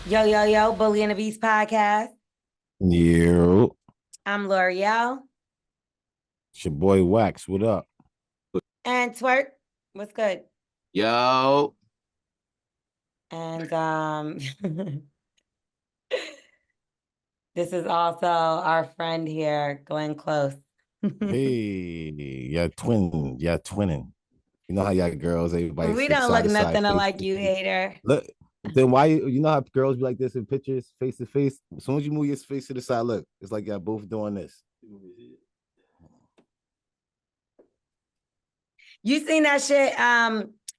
Yo, yo, yo, Bully and the Beast podcast. You, I'm L'Oreal. it's your boy Wax. What up? And Twerk. What's good? Yo. And this is also our friend here, Glenn Close. Hey, yeah, twinning. You know how y'all girls, everybody We sit don't look side to side, nothing face like to you, face. hater. Look, then why you know how girls be like this in pictures, face to face? As soon as you move your face to the side, look, it's like y'all both doing this. You seen that shit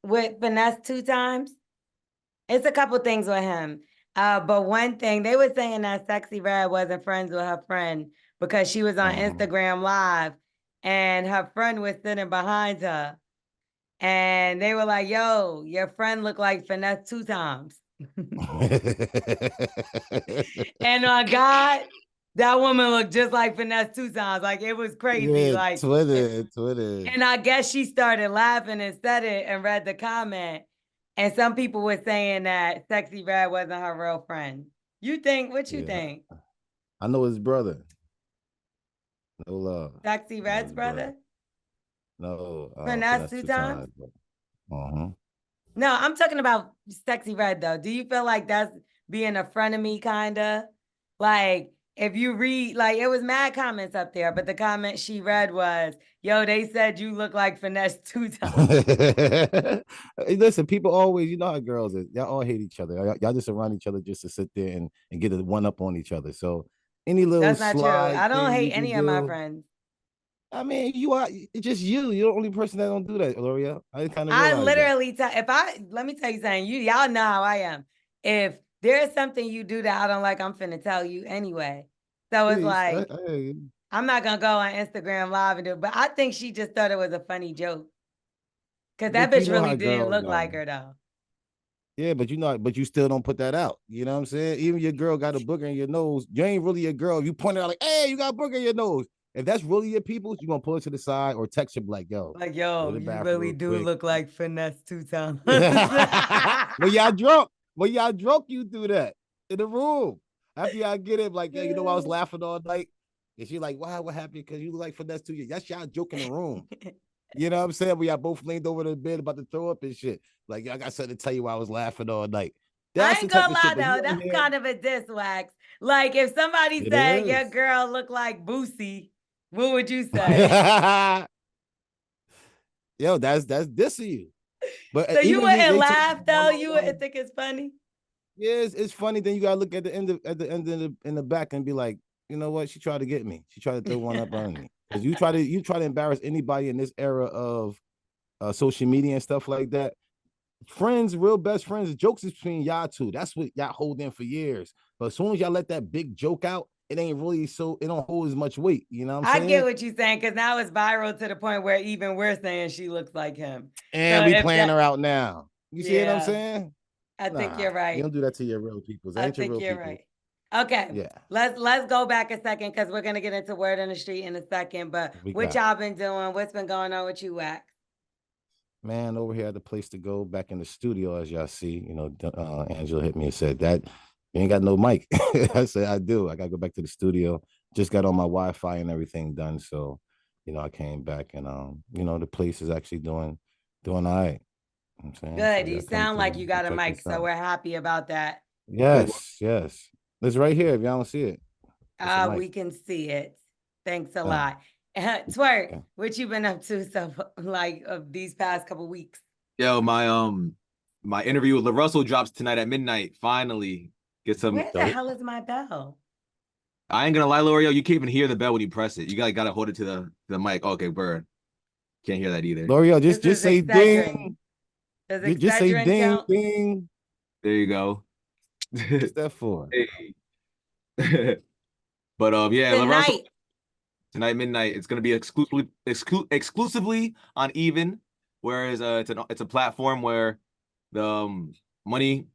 with Finesse 2 times? It's a couple things with him. But one thing, they were saying that Sexy Red wasn't friends with her friend because she was on Instagram Live and her friend was sitting behind her. And they were like, yo, your friend looked like Finesse 2 times. And on God, that woman looked just like Finesse 2 times. Like, it was crazy. Yeah, like Twitter. And I guess she started laughing and said it and read the comment. And some people were saying that Sexy Red wasn't her real friend. What you think? I know his brother. No love. Sexy Red's brother? No, Finesse 2 times? Uh-huh. No, I'm talking about Sexy Red though. Do you feel like that's being a frenemy kinda? Like if you read, like it was mad comments up there, but the comment she read was, yo, they said you look like Finesse 2 times. Hey, listen, people always, you know how girls is. Y'all all hate each other. Y'all just around each other just to sit there and get a one up on each other. So any little That's not true. slide I don't thing hate you can any of my do. friends. I mean, you are it's just you. You're the only person that don't do that, L'Oreal. I kind of I realize that. literally let me tell you something. Y'all know how I am. If there's something you do that I don't like, I'm finna tell you anyway. So it's Please, like I'm not gonna go on Instagram Live and do it, but I think she just thought it was a funny joke. Cause that But you bitch know really how didn't girls look go. like her though. Yeah, but you still don't put that out. You know what I'm saying? Even your girl got a booger in your nose. You ain't really a girl. If you point it out like, hey, you got a booger in your nose. If that's really your people, you gonna pull it to the side or text her like, yo, Yo, to the you bathroom really real do quick. look like Finesse 2 times. When y'all drunk, you do that in the room. After y'all get it, like, yeah, you know, I was laughing all night. And she like, wow, what happened? Because you look like Finesse 2. That's y'all joke in the room. You know what I'm saying? We y'all both leaned over the bed about to throw up and shit. Like, y'all got something to tell you why I was laughing all night. That's I the ain't type gonna of lie shit that though, you that's hear. kind of a diss Wax. Like if somebody It said your is. girl looked like Boosie, what would you say? Yo, that's dissing you. But So you even if wouldn't they took laugh though? You wouldn't think it's funny? yeah, it's funny. Then you gotta look at the end in the back and be like, you know what? She tried to get me. She tried to throw one up on me. Because you try to embarrass anybody in this era of social media and stuff like that. Friends, real best friends, jokes is between y'all two. That's what y'all hold in for years. But as soon as y'all let that big joke out, it ain't really it don't hold as much weight. You know what I'm saying? I get what you're saying, because now it's viral to the point where even we're saying she looks like him. And we playing her out now. You see what I'm saying? I think you're right. You don't do that to your real people. They I ain't your think real you're people. right. Okay. Yeah. Let's go back a second because we're gonna get into word on the street in a second. But what y'all been doing? What's been going on with you, Wax? Man, over here at the place to go back in the studio, as y'all see, you know, Angela hit me and said that you ain't got no mic. I said, I do. I got to go back to the studio. Just got all my Wi-Fi and everything done. So, you know, I came back and, you know, the place is actually doing all right. I'm saying, good. so You sound like you got a mic, so we're happy about that. Yes. It's right here if y'all don't see it. We can see it. Thanks a lot. Twerk, what you been up to of these past couple weeks? Yo, my interview with LaRussell drops tonight at midnight. Finally, get some. Where the hell is my bell? I ain't gonna lie, L'Oreal, you can't even hear the bell when you press it. You gotta hold it to the mic. Okay, bird. Can't hear that either. L'Oreal, just say ding. Just say ding, ding. There you go. What's that for? Hey. But yeah, tonight midnight. It's gonna be exclusively on Even, whereas it's a platform where the money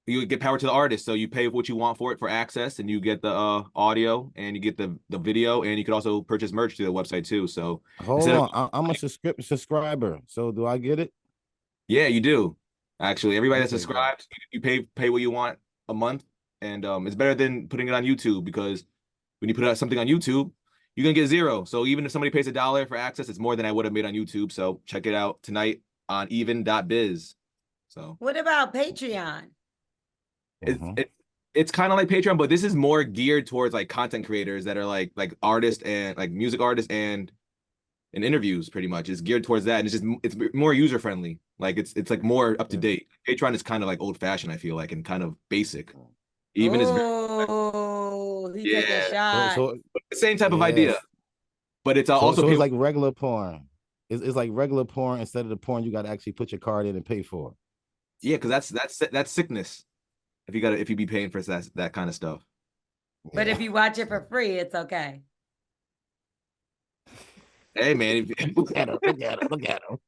you get power to the artist, so you pay what you want for it for access, and you get the audio and you get the video, and you can also purchase merch through the website too. So hold on, I'm a subscriber, so do I get it? Yeah, you do. Actually, everybody that subscribes, you pay what you want a month, and it's better than putting it on YouTube, because when you put out something on YouTube, you're gonna get zero. So even if somebody pays $1 for access, it's more than I would have made on YouTube. So check it out tonight on even.biz. So What about Patreon? it's kind of like Patreon, but this is more geared towards like content creators that are like artists and like music artists and interviews. Pretty much it's geared towards that, and it's more user friendly. Like it's like more up to date. Patreon is kind of like old fashioned, I feel like, and kind of basic. Even is Oh, he took a yeah, shot. the same type of idea, yes. but it's So, also so it's like regular porn. It's like regular porn instead of the porn you got to actually put your card in and pay for. yeah, because that's sickness. If you be paying for that kind of stuff. But Yeah. if you watch it for free, it's okay. Hey man, Look at him. Look at him. Look at him.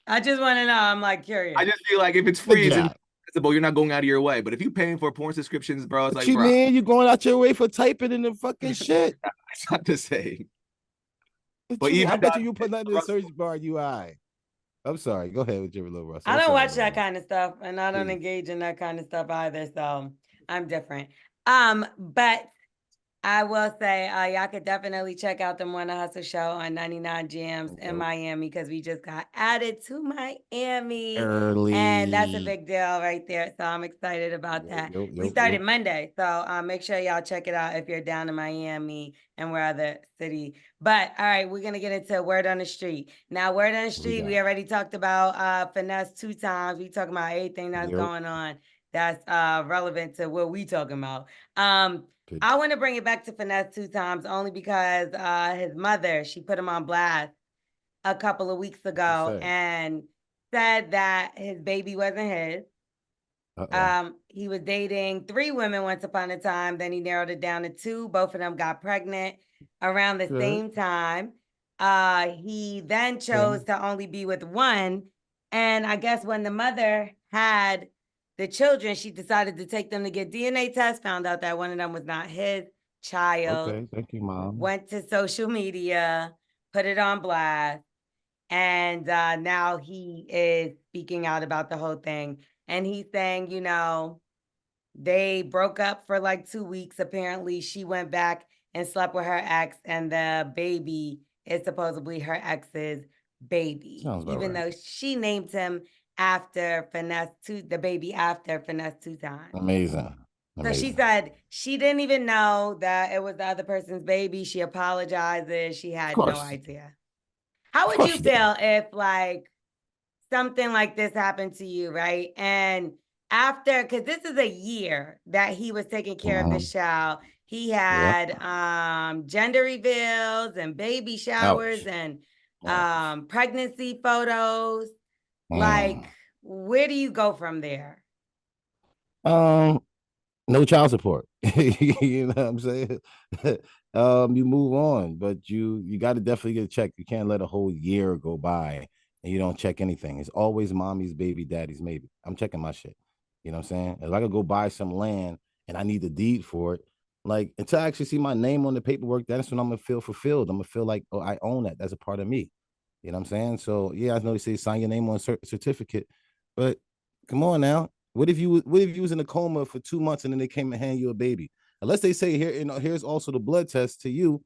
I just want to know. I'm like curious. I just feel like if it's free, it's accessible. You're not going out of your way. But if you're paying for porn subscriptions, bro, it's What like, you bro, mean? You going out your way for typing in the fucking shit? it's not the same. What But you mean? I even bet you put that in the search bar. I'm sorry. Go ahead with your little Russell. I I'm don't sorry, watch that Russell. kind of stuff, and I don't Please. engage in that kind of stuff either. So I'm different. But I will say, y'all could definitely check out the Wanna Hustle show on 99 Jams in Miami, because we just got added to Miami. Early. And that's a big deal right there. So I'm excited about that. We started Monday. So make sure y'all check it out if you're down in Miami and where other city. But all right, we're going to get into Word on the Street. Now, Word on the Street, we already talked about Finesse 2 times. We talking about everything that's going on that's relevant to what we talking about. I want to bring it back to Finesse 2 times only because his mother, she put him on blast a couple of weeks ago and said that his baby wasn't his. He was dating 3 women once upon a time. Then he narrowed it down to 2. Both of them got pregnant around the same time. He then chose to only be with 1. And I guess when the mother had the children, she decided to take them to get DNA tests, found out that one of them was not his child. Okay, thank you, Mom. Went to social media, put it on blast, and now he is speaking out about the whole thing. And he's saying, you know, they broke up for like 2 weeks. Apparently, she went back and slept with her ex, and the baby is supposedly her ex's baby, even though she named him after Finesse 2, the baby after Finesse 2 times. Amazing. So she said she didn't even know that it was the other person's baby. She apologizes. She had no idea. How would you feel if like something like this happened to you, right? And after, because this is a year that he was taking care of this child, he had gender reveals and baby showers and pregnancy photos. Like, where do you go from there? No child support. You know what I'm saying? You move on, but you got to definitely get checked. You can't let a whole year go by and you don't check anything. It's always mommy's baby, daddy's maybe. I'm checking my shit. You know what I'm saying? If I could go buy some land and I need the deed for it, like until I actually see my name on the paperwork, that's when I'm gonna feel fulfilled. I'm gonna feel like, oh, I own that. That's a part of me. You know what I'm saying? So yeah, I know they say sign your name on a certificate, but come on now. What if you was in a coma for 2 months and then they came and hand you a baby? Unless they say here, you know, here's also the blood test to you,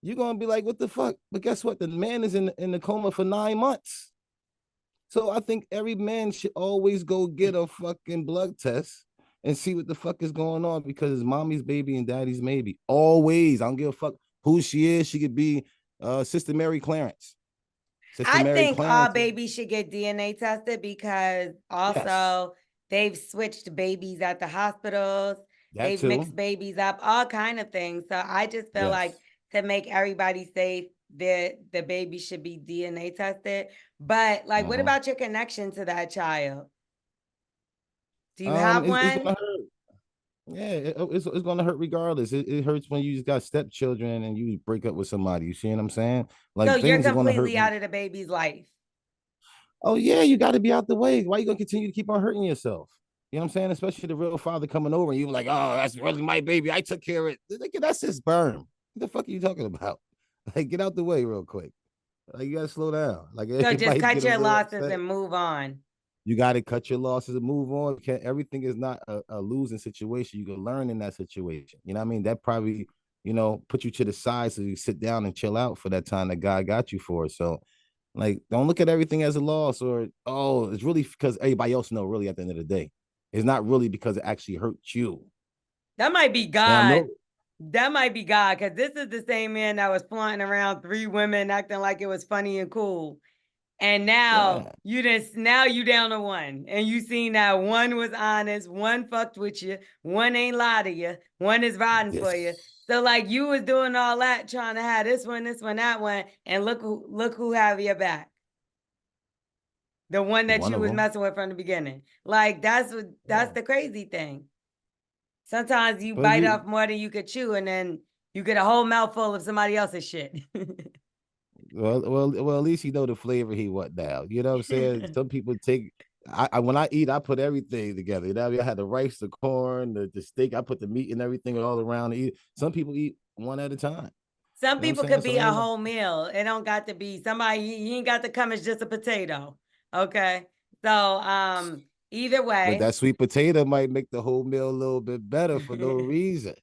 you're gonna be like, what the fuck? But guess what? The man is in the coma for 9 months. So I think every man should always go get a fucking blood test and see what the fuck is going on, because it's mommy's baby and daddy's maybe. Always. I don't give a fuck who she is. She could be Sister Mary Clarence. I think all babies should get DNA tested, because also they've switched babies at the hospitals. They've mixed babies up, all kind of things. So I just feel like to make everybody safe, the baby should be DNA tested. But like, what about your connection to that child? Do you have one? It's gonna hurt. Yeah, it's gonna hurt regardless. It hurts when you just got stepchildren and you break up with somebody. You see what I'm saying? Like, so you're things are gonna hurt. completely out of the baby's life. Oh yeah, you got to be out the way. Why you gonna continue to keep on hurting yourself? You know what I'm saying? Especially the real father coming over and you like, oh, that's really my baby. I took care of it. That's his sperm. What the fuck are you talking about? Like, get out the way real quick. Like, you gotta slow down. Like, so just cut your losses and move on. You got to cut your losses and move on. Everything is not a losing situation. You can learn in that situation. You know what I mean? That probably, put you to the side so you sit down and chill out for that time that God got you for. So, like, don't look at everything as a loss or, oh, it's really because everybody else know really at the end of the day. It's not really because it actually hurt you. That might be Now, God. no, That might be God, because this is the same man that was flaunting around 3 women, acting like it was funny and cool. And now yeah, now you down to 1. And you seen that 1 was honest, 1 fucked with you, 1 ain't lie to you, 1 is riding for you. this So like you was doing all that, trying to have this one, that one, and look who have your back. The one that one you of was them. messing with from the beginning. Like that's Yeah. the crazy thing. Sometimes you But bite you, off more than you could chew, and then you get a whole mouthful of somebody else's shit. well, at least you know the flavor he want now. You know what I'm saying? Some people take. When I eat, I put everything together. You know what I mean? I had the rice, the corn, the steak. I put the meat and everything all around to eat. Some people eat one at a time. Some You know what I'm people saying? could So be a ain't no, whole meal. It don't got to be somebody. You ain't got to come as just a potato. Okay. So either but way. that sweet potato might make the whole meal a little bit better for no reason.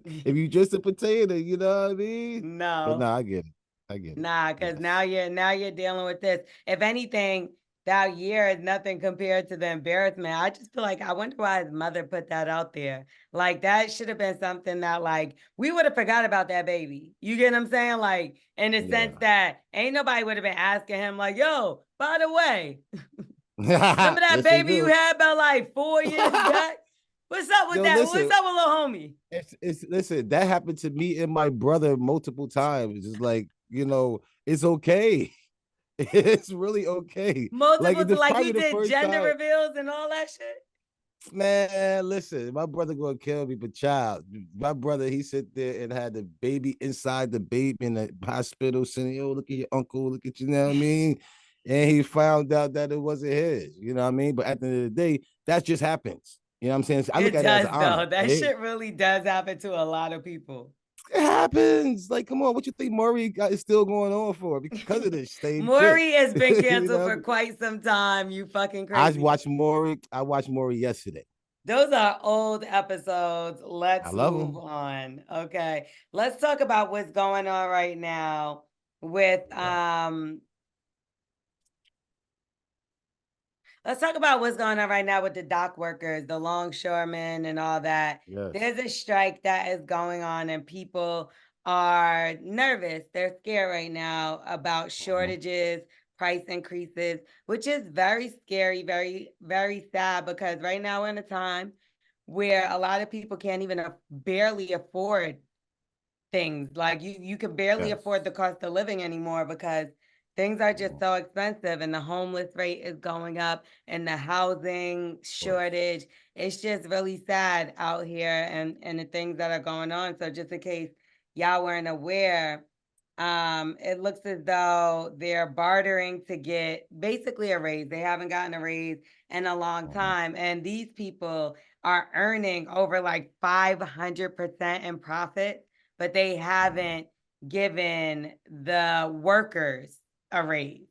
If you just a potato, you know what I mean? But No. no, I get it. I get it. Nah, because Yes. now you're dealing with this. If anything, that year is nothing compared to the embarrassment. I just feel like I wonder why his mother put that out there. Like that should have been something that like we would have forgot about that baby. You get what I'm saying? Like in the sense Yeah. that ain't nobody would have been asking him like, "Yo, by the way, remember that Yes, they baby you do. had about like 4 years back? What's up with Yo, that? What's listen, up with little homie?" it's listen, that happened to me and my brother multiple times. It's like, it's okay. It's really okay. Like Multiple, it's like he probably the did first gender time. reveals and all that shit. Man, listen, my brother gonna kill me, but child, my brother, he sit there and had the baby inside the baby in the hospital saying, yo, look at your uncle, look at you know what I mean? And he found out that it wasn't his, you know what I mean? But at the end of the day, that just happens. You know what I'm saying? So I look It at it as an does though. honor. That shit really does happen to a lot of people. It happens. Like, come on, what you think Maury is still going on for? Because of this same shit. Maury has been You canceled know, for quite some time. You fucking I crazy. watched Maury. I watched Maury yesterday. Those are old episodes. I Let's love move him. on. Okay. Let's talk about what's going on right now with Yeah. let's talk about what's going on right now with the dock workers, the longshoremen, and all that. Yes. There's a strike that is going on, and people are nervous. They're scared right now about Mhm. shortages, price increases, which is very scary, very, very sad because right now we're in a time where a lot of people can't even barely afford things. Like you can barely afford Yes. the cost of living anymore because things are just Mhm. so expensive and the homeless rate is going up and the housing Of course. shortage. It's just really sad out here and the things that are going on. So just in case y'all weren't aware, it looks as though they're bartering to get basically a raise. They haven't gotten a raise in a long Mhm. time. And these people are earning over like 500% in profit, but they Mhm. haven't given the workers a raise.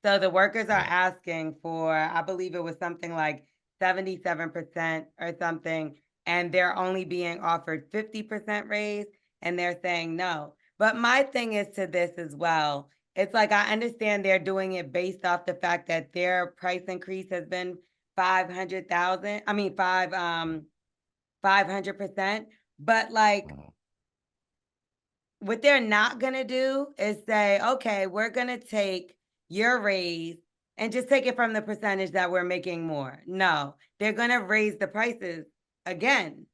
So the workers are Yeah. asking for, I believe it was something like 77% or something, and they're only being offered 50% raise, and they're saying no. But my thing is to this as well. It's like I understand they're doing it based off the fact that their price increase has been 500,000. I mean 500%. But like Mhm. what they're not going to do is say, okay, we're going to take your raise and just take it from the percentage that we're making more. No, they're going to raise the prices again,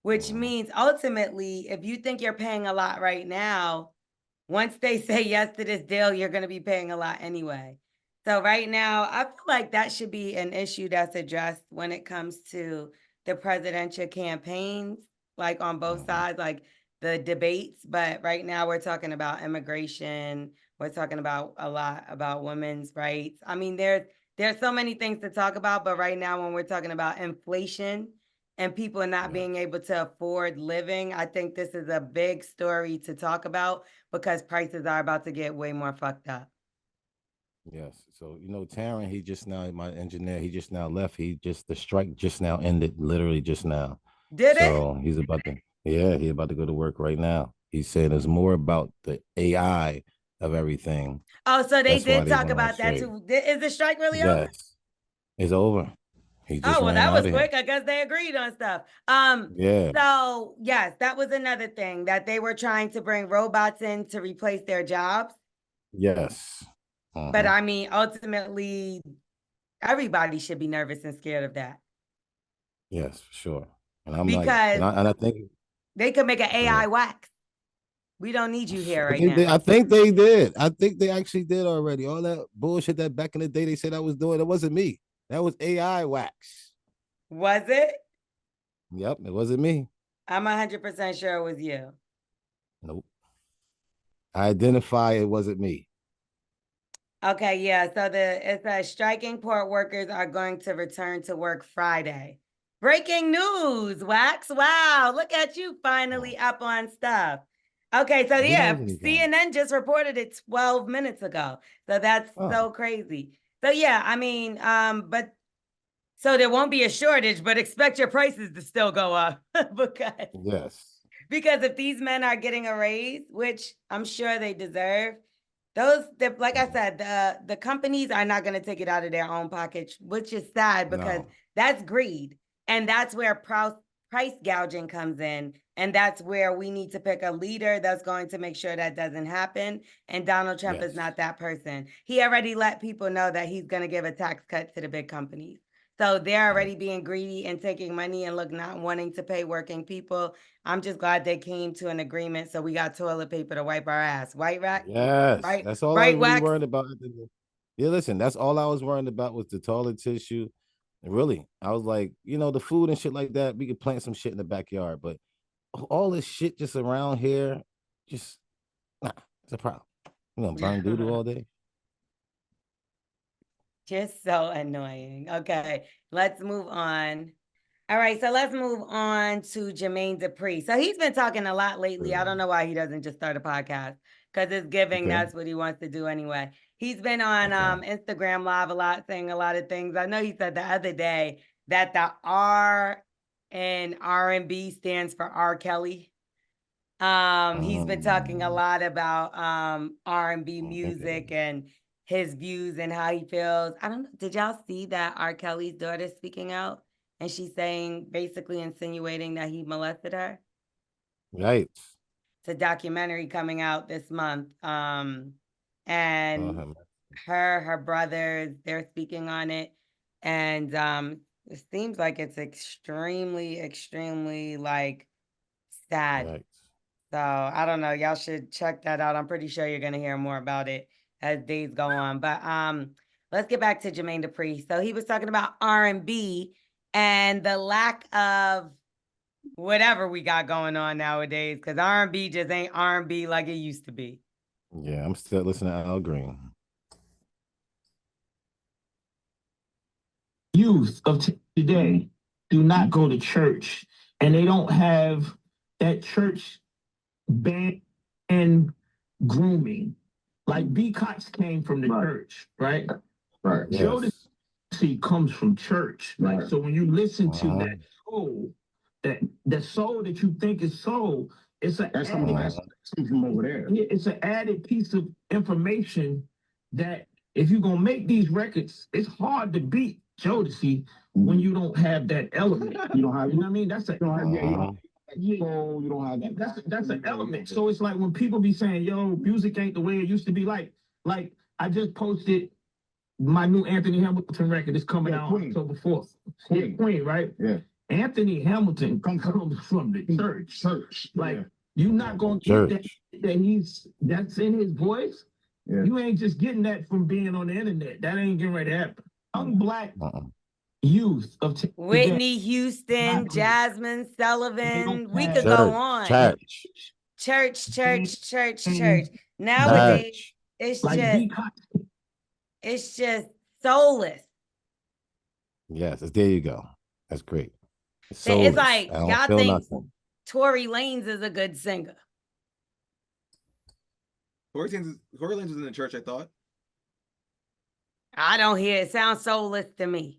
which Mhm. means ultimately, if you think you're paying a lot right now, once they say yes to this deal, you're going to be paying a lot anyway. So right now, I feel like that should be an issue that's addressed when it comes to the presidential campaigns, like on both Mhm. sides, like the debates. But right now, we're talking about immigration. We're talking about a lot about women's rights. I mean, there's so many things to talk about, but right now, when we're talking about inflation and people not Yeah. being able to afford living, I think this is a big story to talk about because prices are about to get way more fucked up. Yes. So Taryn, he just now my engineer. He just now left. The strike just now ended, literally just now. Did it? So he's about to. Yeah, he about to go to work right now. He said it's more about the AI of everything. Oh, so they That's why did they talk went on about that straight. too. Is the strike really over? Yes, it's over. He just Oh, well, ran that out was of here. quick. I guess they agreed on stuff. Yeah. So yes, that was another thing that they were trying to bring robots in to replace their jobs. Yes. But Uh-huh. I mean, ultimately, everybody should be nervous and scared of that Yes, for sure. And I'm like, because and I think. they could make an Go AI ahead. wax. We don't need you here I right think now. they, I think they did. I think they actually did already. All that bullshit that back in the day they said I was doing, it wasn't me. That was AI wax. Was it? Yep, it wasn't me. I'm 100% sure it was you. Nope. I identify it wasn't me. Okay, yeah. So it says striking port workers are going to return to work Friday. Breaking news, Wax. Wow, look at you finally up on stuff. Okay, so Who yeah, knows anything? CNN just reported it 12 minutes ago. So that's Oh, so crazy. So yeah, I mean, but so there won't be a shortage, but expect your prices to still go up because yes. because if these men are getting a raise, which I'm sure they deserve, those like I said, the companies are not going to take it out of their own pockets, which is sad because No. that's greed, and that's where price gouging comes in, and that's where we need to pick a leader that's going to make sure that doesn't happen. And Donald Trump is Yes. not that person. He already let people know that he's going to give a tax cut to the big companies. So they're Yes. already being greedy and taking money and look not wanting to pay working people. I'm just glad they came to an agreement so we got toilet paper to wipe our ass. White rat, Yes. right? That's all I was Right, really Wax? worried about. Yeah, listen, that's all I was worried about was the toilet tissue. And really, I was like, the food and shit like that, we could plant some shit in the backyard, but all this shit just around here, just nah, it's a problem. You gonna burn doodle all day? Just so annoying. Okay, let's move on. All right, so let's move on to Jermaine Dupri. So he's been talking a lot lately. I don't know why he doesn't just start a podcast because it's giving. Okay. That's what he wants to do anyway. He's been on Okay. Instagram Live a lot, saying a lot of things. I know he said the other day that the R in R&B stands for R. Kelly. He's been talking a lot about R&B music Okay. and his views and how he feels. I don't know. Did y'all see that R. Kelly's daughter speaking out? And she's saying, basically insinuating that he molested her. Right. It's a documentary coming out this month. And Uh-huh. her brothers, they're speaking on it. And it seems like it's extremely, extremely like sad. Right. So I don't know. Y'all should check that out. I'm pretty sure you're gonna hear more about it as days go on. But let's get back to Jermaine Dupri. So he was talking about R&B and the lack of whatever we got going on nowadays, because R&B just ain't R&B like it used to be. Yeah, I'm still listening to Al Green. Youth of today do not go to church and they don't have that church band and grooming. Like B Cox came from the church, right? Right. Yes. Jodeci comes from church. Like, so when you listen to Uh-huh. that soul, that soul that you think is soul, it's that's something from over there. Yeah, it's an added piece of information that if you're gonna make these records, it's hard to beat Jodeci when you don't have that element. You don't have, you know what I mean? That's a, you don't have, you don't have that. That's an element. So it's like when people be saying, "Yo, music ain't the way it used to be." Like I just posted my new Anthony Hamilton record is coming out October 4th. Queen, right? Yeah. Anthony Hamilton comes from the church. Like you're not gonna get that's in his voice. Yeah. You ain't just getting that from being on the internet. That ain't getting ready to happen. Young black youth of today. Whitney Houston, Jasmine Sullivan. We could go on. Church. Nowadays, it's like just soulless. Yes, there you go. That's great. It's like y'all think nothing. Tory Lanez is a good singer. Tory Lanez is in the church, I thought. I don't hear it. Sounds soulless to me.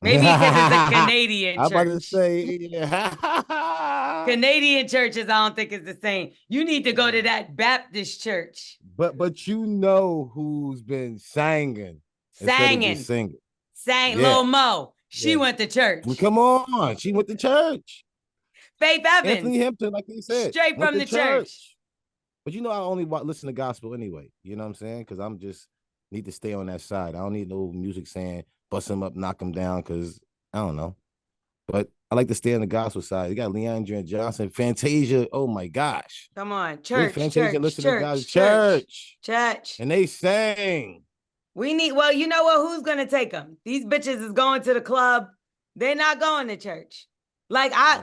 Maybe because it's a Canadian I'm about to church. say, yeah. Canadian churches, I don't think it's the same. You need to go to that Baptist church. But you know who's been singing instead of just singing. Sang Yeah. Lil Mo. She Yeah. went to church. Well, come on. She went to church. Faith Evans. Anthony Hampton, like he said. Straight from the church. But you know, I only listen to gospel anyway. You know what I'm saying? Because I'm just need to stay on that side. I don't need no music saying bust him up, knock him down, because I don't know. But I like to stay on the gospel side. You got Leandra Johnson, Fantasia. Oh my gosh. Come on. Church. Fantasia listen to God's church. And they sang. We need, well, you know what? Who's going to take them? These bitches is going to the club. They're not going to church. Like I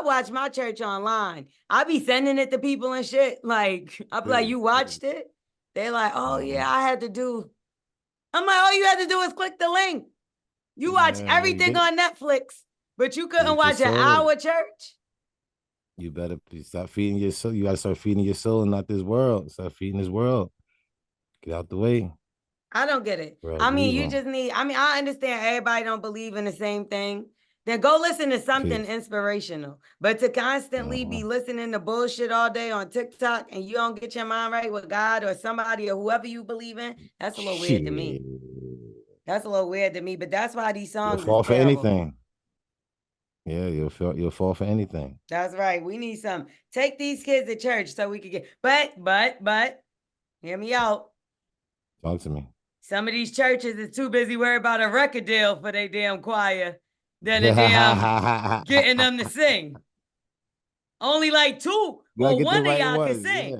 watch my church online. I be sending it to people and shit. Like, I'll be like, you watched it? They're like, oh yeah, I had to do. I'm like, all you had to do is click the link. You watch everything on Netflix, but you couldn't watch an hour church. You better stop feeding your soul. You got to start feeding your soul and not this world. Start feeding this world. Get out the way. I don't get it. Bro, I mean, you just need, I understand everybody don't believe in the same thing. Then go listen to something inspirational. But to constantly be listening to bullshit all day on TikTok and you don't get your mind right with God or somebody or whoever you believe in, that's a little weird to me. That's a little weird to me, but that's why these songs you'll fall for anything. Yeah, you'll fall for anything. That's right. We need some. Take these kids to church so we could get, but, hear me out. Talk to me. Some of these churches is too busy worried about a record deal for their damn choir than a damn getting them to sing. Only like two or one of y'all can sing. Yeah.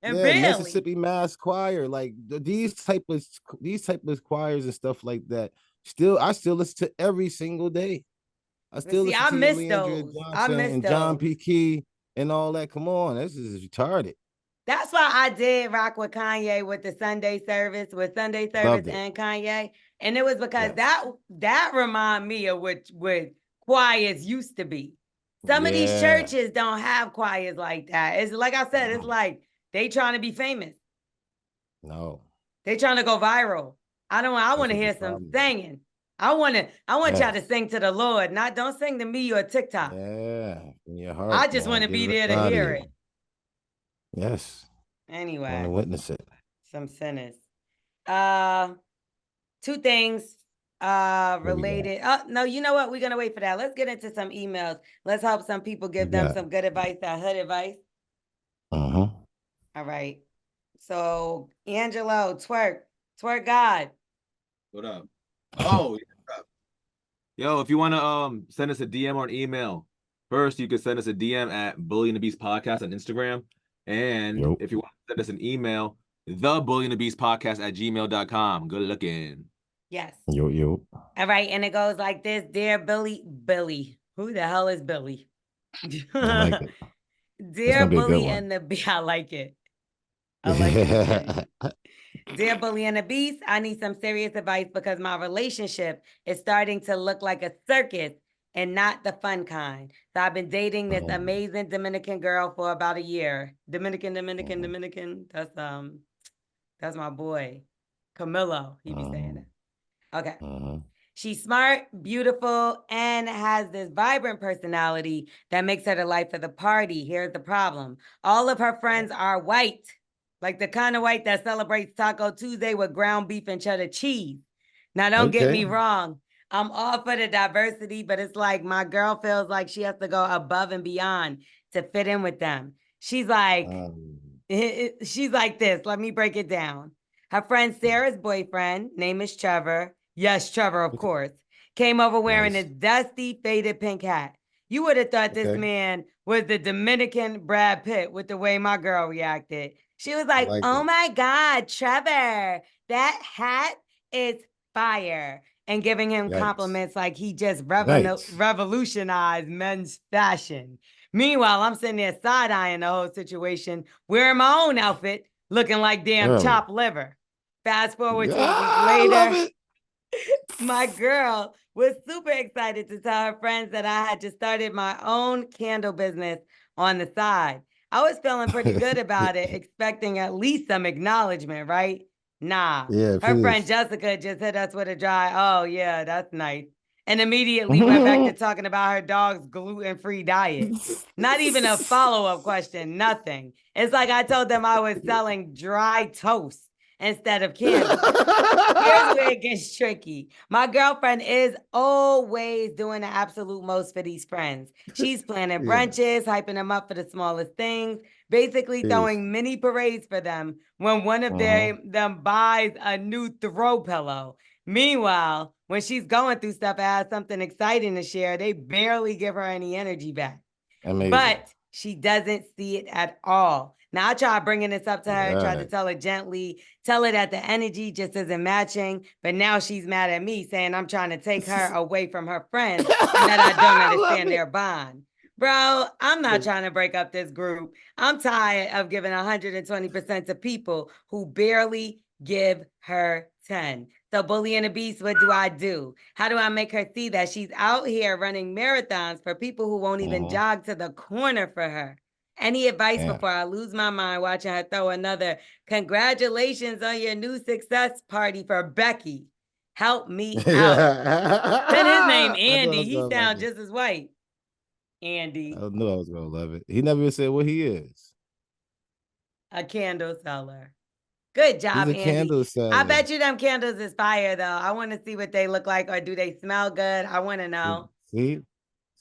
And barely. Mississippi Mass Choir, like these type of choirs and stuff like that. I still listen to every single day. I still listen to Leandra Johnson and John P. Key and all that. Come on, this is retarded. That's why I did rock with Kanye with the Sunday service, and Kanye. And it was because that remind me of what choirs used to be. Some of these churches don't have choirs like that. It's like I said, it's like they trying to be famous. No. They trying to go viral. I want to hear some singing. I want y'all to sing to the Lord. Don't sing to me or TikTok. Yeah. In your heart, I just want to be there to hear it. Yes. Anyway. I want to witness it. Some sinners. Two things related. Oh, no, you know what? We're going to wait for that. Let's get into some emails. Let's help some people give them some good advice, that hood advice. Uh-huh. All right. So, Angelo, twerk God. What up? Oh, yo, if you want to send us a DM or an email, first you can send us a DM at Bully and the Beast Podcast on Instagram. And if you want to send us an email, thebullyandthebeastpodcast@gmail.com. Good looking. Yes. Yo. All right, and it goes like this. Dear Billy. Who the hell is Billy? I like it. Dear Bully and the Beast. I like it. Dear Bully and the Beast, I need some serious advice because my relationship is starting to look like a circus and not the fun kind. So I've been dating this amazing Dominican girl for about a year. Dominican. That's my boy, Camilo. He be saying that. Okay. She's smart, beautiful, and has this vibrant personality that makes her the life of the party. Here's the problem. All of her friends are white, like the kind of white that celebrates Taco Tuesday with ground beef and cheddar cheese. Now, don't get me wrong. I'm all for the diversity, but it's like my girl feels like she has to go above and beyond to fit in with them. She's like, she's like this. Let me break it down. Her friend Sarah's boyfriend, name is Trevor. Yes, Trevor, of course. Came over wearing a dusty, faded pink hat. You would have thought this man was the Dominican Brad Pitt with the way my girl reacted. She was like oh my God, Trevor, that hat is fire. And giving him compliments like he just revolutionized men's fashion. Meanwhile, I'm sitting there side-eyeing the whole situation, wearing my own outfit, looking like damn chopped liver. Fast forward to a week later, my girl was super excited to tell her friends that I had just started my own candle business on the side. I was feeling pretty good about it, expecting at least some acknowledgement, right? Nah. Yeah, Her friend please. Jessica just hit us with a dry, oh yeah, that's nice. And immediately went back to talking about her dog's gluten-free diet. Not even a follow-up question, nothing. It's like I told them I was selling dry toast instead of candles. Here's where it gets tricky. My girlfriend is always doing the absolute most for these friends. She's planning Yeah. brunches, hyping them up for the smallest things, basically Yes. throwing mini parades for them when one of them buys a new throw pillow. Meanwhile, when she's going through stuff and has something exciting to share, they barely give her any energy back. Amazing. But she doesn't see it at all. Now I try bringing this up to her, try to Right. tell her gently, tell her that the energy just isn't matching. But now she's mad at me saying I'm trying to take her away from her friends and that I don't understand their bond. Bro, I'm not trying to break up this group. I'm tired of giving 120% to people who barely give her 10. So Bully and the Beast, what do I do? How do I make her see that she's out here running marathons for people who won't even jog to the corner for her? Any advice before I lose my mind watching her throw another congratulations on your new success party for Becky? Help me out. Then his name Andy. He sounds just as white. Andy. I knew I was gonna love it. He never even said what he is. A candle seller. Good job, He's a Andy. candle seller. I bet you them candles is fire though. I want to see what they look like, or do they smell good? I want to know. See,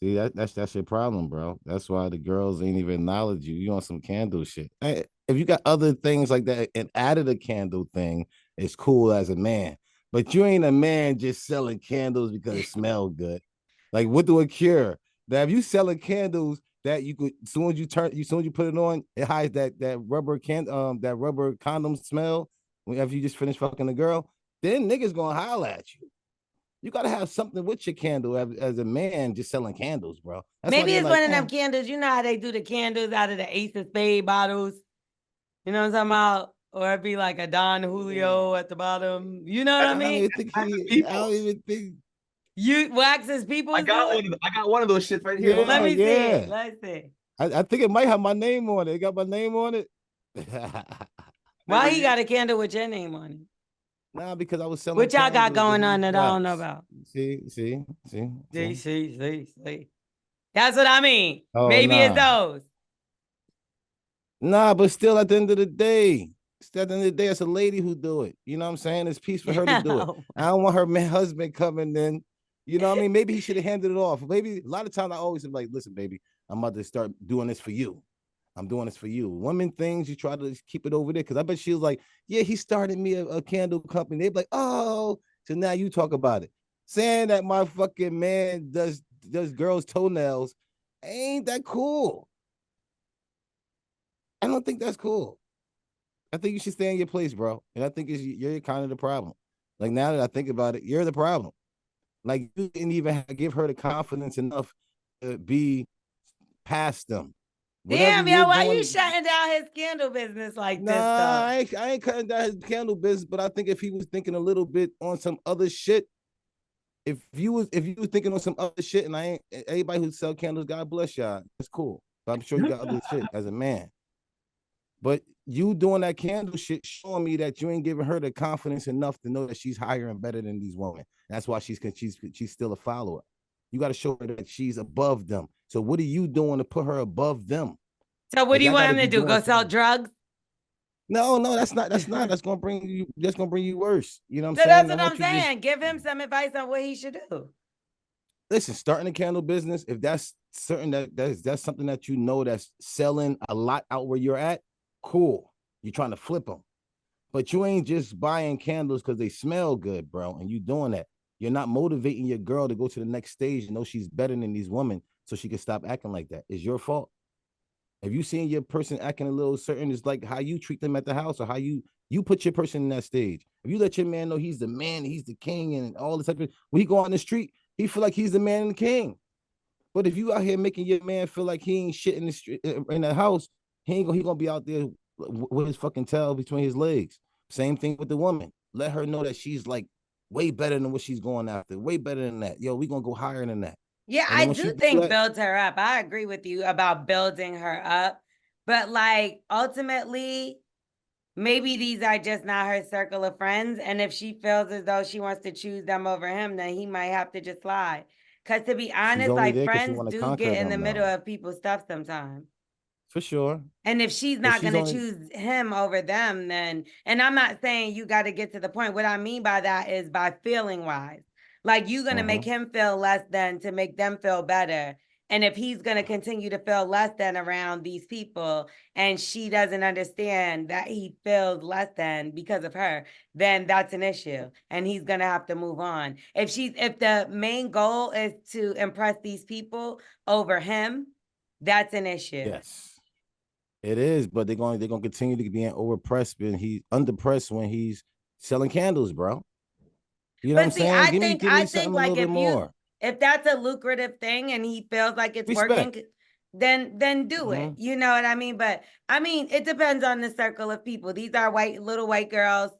that's your problem, bro. That's why the girls ain't even acknowledge you. You on some candle shit. Hey, if you got other things like that and added a candle thing, it's cool as a man. But you ain't a man just selling candles because it smells good. Like what do it cure? That if you selling candles that you could, as soon as you put it on, it hides that rubber condom smell. Whenever you just finish fucking the girl, then niggas gonna holler at you. You gotta have something with your candle as a man just selling candles, bro. That's Maybe it's one of them candles. You know how they do the candles out of the Ace of Spade bottles? You know what I'm talking about? Or it'd be like a Don Julio at the bottom. You know what I mean? I don't even think You waxes people. I got one of those shits right here. Yeah, Let me see. Let's see. I think it might have my name on it. It got my name on it. Why he got a candle with your name on it? Nah, because I was selling. What y'all got going on that I don't know about? See. That's what I mean. Oh, Maybe nah. it's those. Nah, but still at the end of the day, it's a lady who do it. You know what I'm saying? It's peace for her to do it. I don't want her husband coming in. You know what I mean? Maybe he should have handed it off. Maybe a lot of times I always am like, listen, baby, I'm about to start doing this for you. I'm doing this for you. Women things, you try to keep it over there. Cause I bet she was like, yeah, he started me a candle company. They'd be like, oh, so now you talk about it. Saying that my fucking man does girls' toenails ain't that cool. I don't think that's cool. I think you should stay in your place, bro. And I think you're kind of the problem. Like now that I think about it, you're the problem. Like you didn't even give her the confidence enough to be past them. Damn, yo, why you shutting down his candle business like this? Though? I ain't cutting down his candle business, but I think if he was thinking a little bit on some other shit, if you was thinking on some other shit, and I ain't anybody who sell candles, God bless y'all. It's cool. But I'm sure you got other shit as a man. But you doing that candle shit showing me that you ain't giving her the confidence enough to know that she's higher and better than these women. That's why she's still a follower. You got to show her that she's above them. So what are you doing to put her above them? So what do you want him to do? Go sell drugs? No, that's not. That's gonna bring you worse. You know what I'm saying? That's what I'm saying. Give him some advice on what he should do. Listen, starting a candle business, if that's certain that's something that you know that's selling a lot out where you're at, cool. You're trying to flip them. But you ain't just buying candles because they smell good, bro. And you doing that. You're not motivating your girl to go to the next stage and know she's better than these women so she can stop acting like that. It's your fault. If you seeing your person acting a little certain, it's like how you treat them at the house or how you put your person in that stage. If you let your man know he's the man, he's the king and all this type of, when he go on the street, he feel like he's the man and the king. But if you out here making your man feel like he ain't shit in the street, in the house, he gonna be out there with his fucking tail between his legs. Same thing with the woman. Let her know that she's like way better than what she's going after. Way better than that. Yo, we gonna go higher than that. Yeah, I do think builds her up. I agree with you about building her up. But like ultimately, maybe these are just not her circle of friends. And if she feels as though she wants to choose them over him, then he might have to just slide. Because to be She's honest, only like there because she friends want to do conquer get in the them, middle though. of people's stuff sometimes. For sure. And if she's But not she's going to only choose him over them, then, and I'm not saying you got to get to the point. What I mean by that is by feeling wise. Like you're going to make him feel less than to make them feel better. And if he's going to continue to feel less than around these people and she doesn't understand that he feels less than because of her, then that's an issue. And he's going to have to move on. If the main goal is to impress these people over him, that's an issue. yes. It is, but they're going to continue to be overpressed when he's underpressed when he's selling candles, bro. You know what I'm saying? I Give think me something a little bit more. if that's a lucrative thing and he feels like it's Respect. working, then do it. You know what I mean? But I mean, it depends on the circle of people. These are little white girls,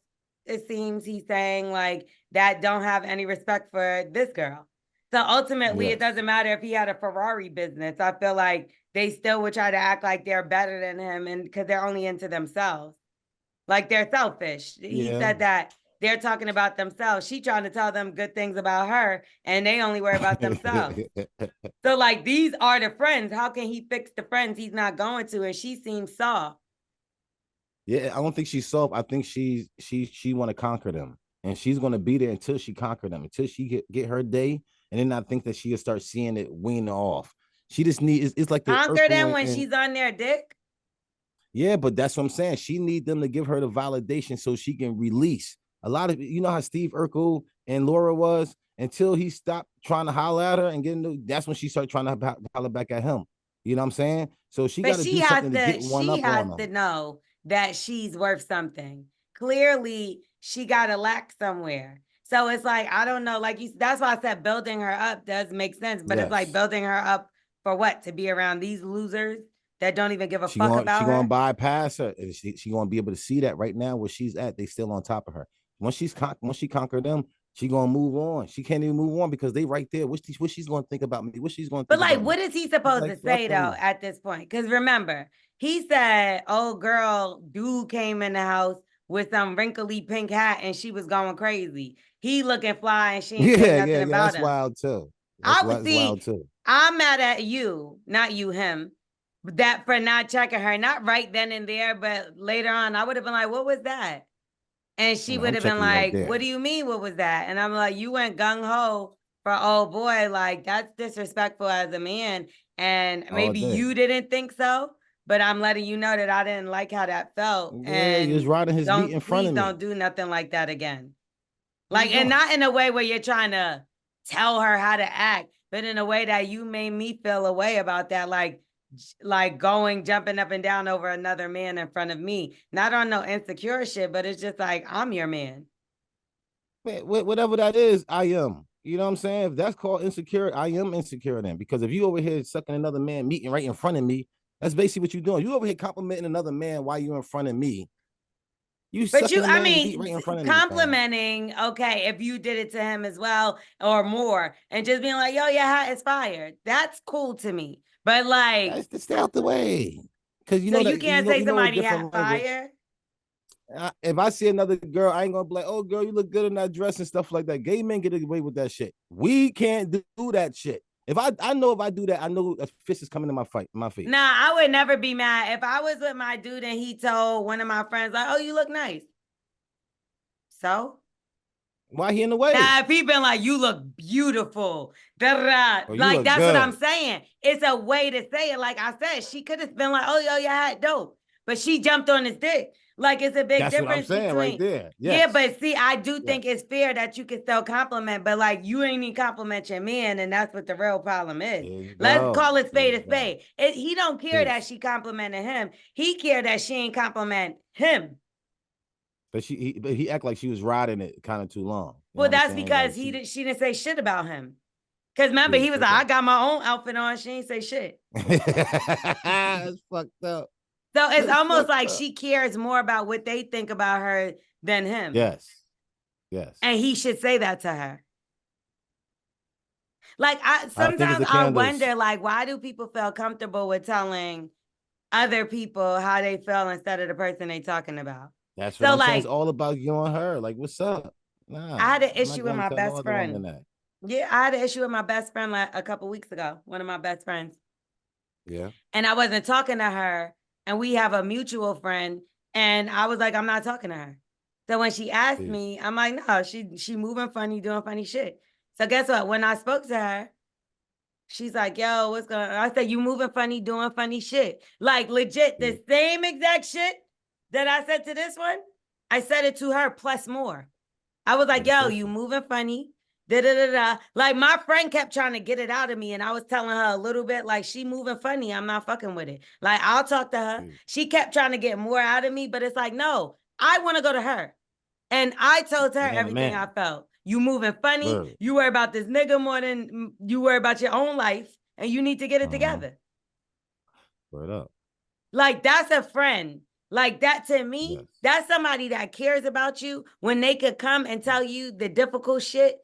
it seems he's saying, like, that don't have any respect for this girl. So ultimately, it doesn't matter if he had a Ferrari business. I feel like they still would try to act like they're better than him, and because they're only into themselves. Like they're selfish. He said that they're talking about themselves. She trying to tell them good things about her, and they only worry about themselves. So like these are the friends. How can he fix the friends he's not going to? And she seems soft. Yeah, I don't think she's soft. I think she want to conquer them, and she's going to be there until she conquer them, until she get her day, and then I think that she'll start seeing it wean off. She just needs it's like the conquer them when she's on their dick. Yeah, but that's what I'm saying. She need them to give her the validation so she can release. A lot of you know how Steve Urkel and Laura was until he stopped trying to holler at her and getting. That's when she started trying to holler back at him. You know what I'm saying? So she got to do something to get one up on him. She has to know that she's worth something. Clearly, she got to lack somewhere. So it's like, I don't know, like that's why I said building her up does make sense, but it's like building her up for what? To be around these losers that don't even give a fuck about her? She's going to bypass her. She's going to be able to see that right now where she's at. They still on top of her. Once she conquered them, she going to move on. She can't even move on because they right there. What she's going to think about me? What she's going to think about me? But like, what me? is he supposed to say though at this point? Because remember, he said, oh girl, dude came in the house with some wrinkly pink hat and she was going crazy. He looking fly and she ain't saying nothing about that's him. Wild too. That's wild too. I'm mad at you, not you, him. That for not checking her, not right then and there, but later on, I would have been like, what was that? And she would have been like, what do you mean, what was that? And I'm like, you went gung-ho for, oh boy, like that's disrespectful as a man. And maybe you didn't think so, but I'm letting you know that I didn't like how that felt. Yeah, and he was riding his meat in front of me. Don't do nothing like that again. Like, and not in a way where you're trying to tell her how to act, but in a way that you made me feel a way about that. Like jumping up and down over another man in front of me. Not on no insecure shit, but it's just like, I'm your man. Man, whatever that is, I am. You know what I'm saying? If that's called insecure, I am insecure then. Because if you over here sucking another man meeting right in front of me, that's basically what you're doing. You over here complimenting another man while you're in front of me. Complimenting, okay, if you did it to him as well or more, and just being like, yo, your hat is fired. That's cool to me. But like, stay out the way. Because you know that you can't say somebody hat fire. If I see another girl, I ain't gonna be like, oh girl, you look good in that dress and stuff like that. Gay men get away with that shit. We can't do that shit. If I know if I do that, I know a fist is coming in my face. Nah, I would never be mad. If I was with my dude and he told one of my friends, like, oh, you look nice. So? Why he in the way? Nah, if he been like, you look beautiful. Like, that's good. What I'm saying. It's a way to say it. Like I said, she could have been like, oh, yo, your hat dope. But she jumped on his dick. Like, it's a big difference between right there. Yes. Yeah, but see, I do think it's fair that you can still compliment, but like you ain't even compliment your man, and that's what the real problem is. Let's call it spade a spade. He don't care that she complimented him. He care that she ain't compliment him. But he act like she was riding it kind of too long. Well, that's because she didn't say shit about him. Because remember, he was like, I got my own outfit on. She ain't say shit. That's fucked up. So it's almost like she cares more about what they think about her than him. Yes. And he should say that to her. Like, sometimes I wonder, like, why do people feel comfortable with telling other people how they feel instead of the person they talking about? That's what So I'm saying. It's like, all about you and her. Like, what's up? I Nah, had an I'm not issue with going to my tell no best other woman friend. that. Yeah, I had an issue with my best friend like a couple weeks ago. One of my best friends. Yeah. And I wasn't talking to her. And we have a mutual friend. And I was like, I'm not talking to her. So when she asked Peace. me, I'm like, no, she moving funny, doing funny shit. So guess what? When I spoke to her, she's like, yo, what's going on? I said, you moving funny, doing funny shit. Like legit, the same exact shit that I said to this one, I said it to her plus more. I was like, yo, you moving funny. Da da da da. Like my friend kept trying to get it out of me, and I was telling her a little bit, like, she moving funny. I'm not fucking with it. Like, I'll talk to her. She kept trying to get more out of me, but it's like, no, I want to go to her. And I told her everything I felt. You moving funny. Word. You worry about this nigga more than you worry about your own life, and you need to get it together. Word up. Like, that's a friend. Like, that to me, Yes. that's somebody that cares about you when they could come and tell you the difficult shit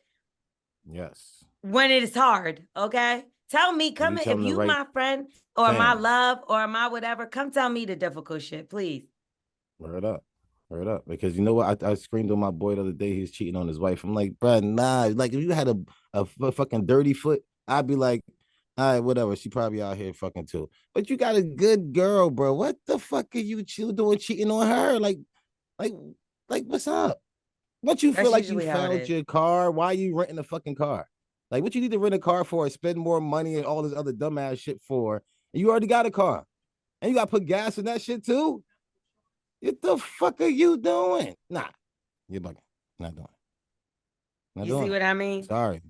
Yes. when it is hard, okay? Tell me, come tell if them the you right my friend or my thing. love or my whatever, come tell me the difficult shit, please. Word up. Word up. Because you know what? I screamed on my boy the other day. He was cheating on his wife. I'm like, bro, nah. Like, if you had a fucking dirty foot, I'd be like, all right, whatever. She probably out here fucking too. But you got a good girl, bro. What the fuck are you doing cheating on her? Like, what's up? What you That's feel like you usually how it found is. your car? Why are you renting a fucking car? Like, what you need to rent a car for? Spend more money and all this other dumbass shit for? And you already got a car, and you got to put gas in that shit too. What the fuck are you doing? Nah, you're bugging. Not doing it. Not You see doing it. what I mean? Sorry.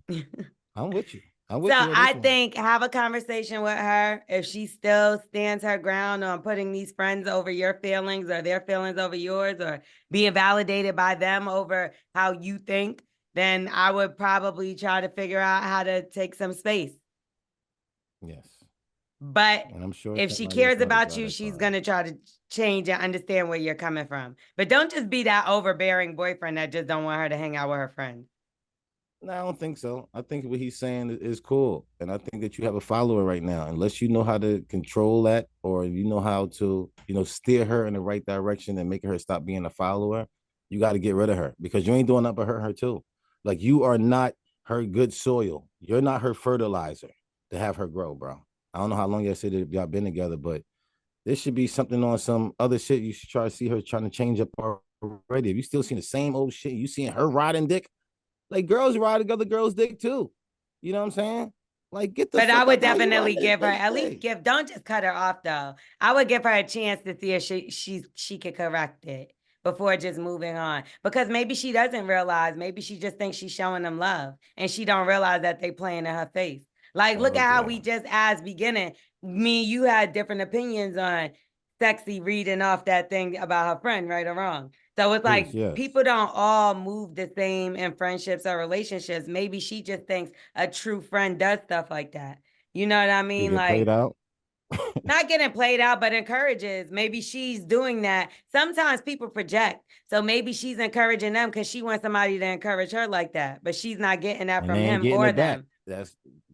I'm with you. I'm So with you on I this one. think have a conversation with her if she still stands her ground on putting these friends over your feelings or their feelings over yours or being validated by them over how you think, then I would probably try to figure out how to take some space. Yes. But And I'm sure if she somebody else cares know to about drive you, that she's car. going to try to change and understand where you're coming from. But don't just be that overbearing boyfriend that just don't want her to hang out with her friends. No, I don't think so. I think what he's saying is cool. And I think that you have a follower right now. Unless you know how to control that or you know how to, steer her in the right direction and make her stop being a follower, you got to get rid of her because you ain't doing nothing but hurt her too. Like you are not her good soil. You're not her fertilizer to have her grow, bro. I don't know how long y'all said that y'all been together, but this should be something on some other shit. You should try to see her trying to change up already. If you still seeing the same old shit, you seeing her riding dick. Like girls ride other girls' dick too. You know what I'm saying? Like get the But fuck I would out how you definitely ride this give her bitch at least dick. don't just cut her off though. I would give her a chance to see if she could correct it before just moving on. Because maybe she doesn't realize, maybe she just thinks she's showing them love and she don't realize that they playing in her face. Like look Oh at how we damn. just as beginning, me and you had different opinions on Sexy reading off that thing about her friend, right or wrong. So it's Peace, like yes. people don't all move the same in friendships or relationships. Maybe she just thinks a true friend does stuff like that. You know what I You mean? get played Like out. not getting played out, but encourages. Maybe she's doing that. Sometimes people project. So maybe she's encouraging them because she wants somebody to encourage her like that. But she's not getting that And from they ain't him getting or it back. them.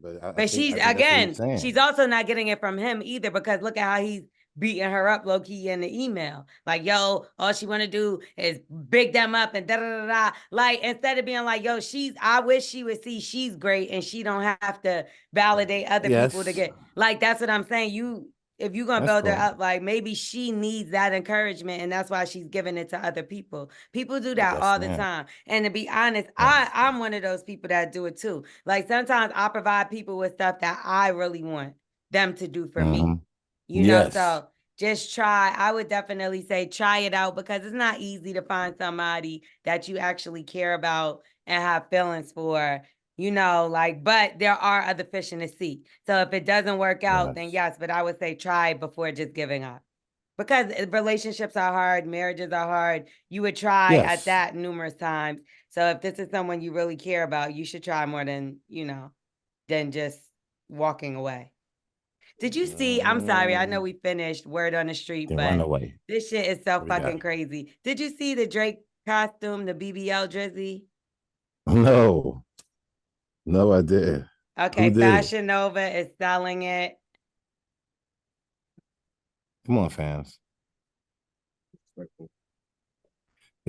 But I But think she's that's what he's again, saying. she's also not getting it from him either because look at how he's beating her up low key in the email. Like, yo, all she want to do is big them up and da da da da. Like, instead of being like, yo, I wish she would see she's great and she don't have to validate other people to Yes. get. Like, that's what I'm saying. If you're gonna That's build her cool. up, like maybe she needs that encouragement, and that's why she's giving it to other people. People do that Yes, all the ma'am. time. And to be honest, Yes. I'm one of those people that do it too. Like sometimes I provide people with stuff that I really want them to do for me. Yes. So just try. I would definitely say try it out because it's not easy to find somebody that you actually care about and have feelings for. But there are other fish in the sea. So if it doesn't work out, then yes, but I would say try before just giving up. Because relationships are hard, marriages are hard. You would try at that numerous times. So if this is someone you really care about, you should try more than just walking away. Did you see? I'm sorry, I know we finished Word on the Street, Then run but away. this shit is so We got fucking it. crazy. Did you see the Drake costume, the BBL drizzy? No. No, I didn't. Okay, Who did it? Fashion Nova is selling it. Come on, fans.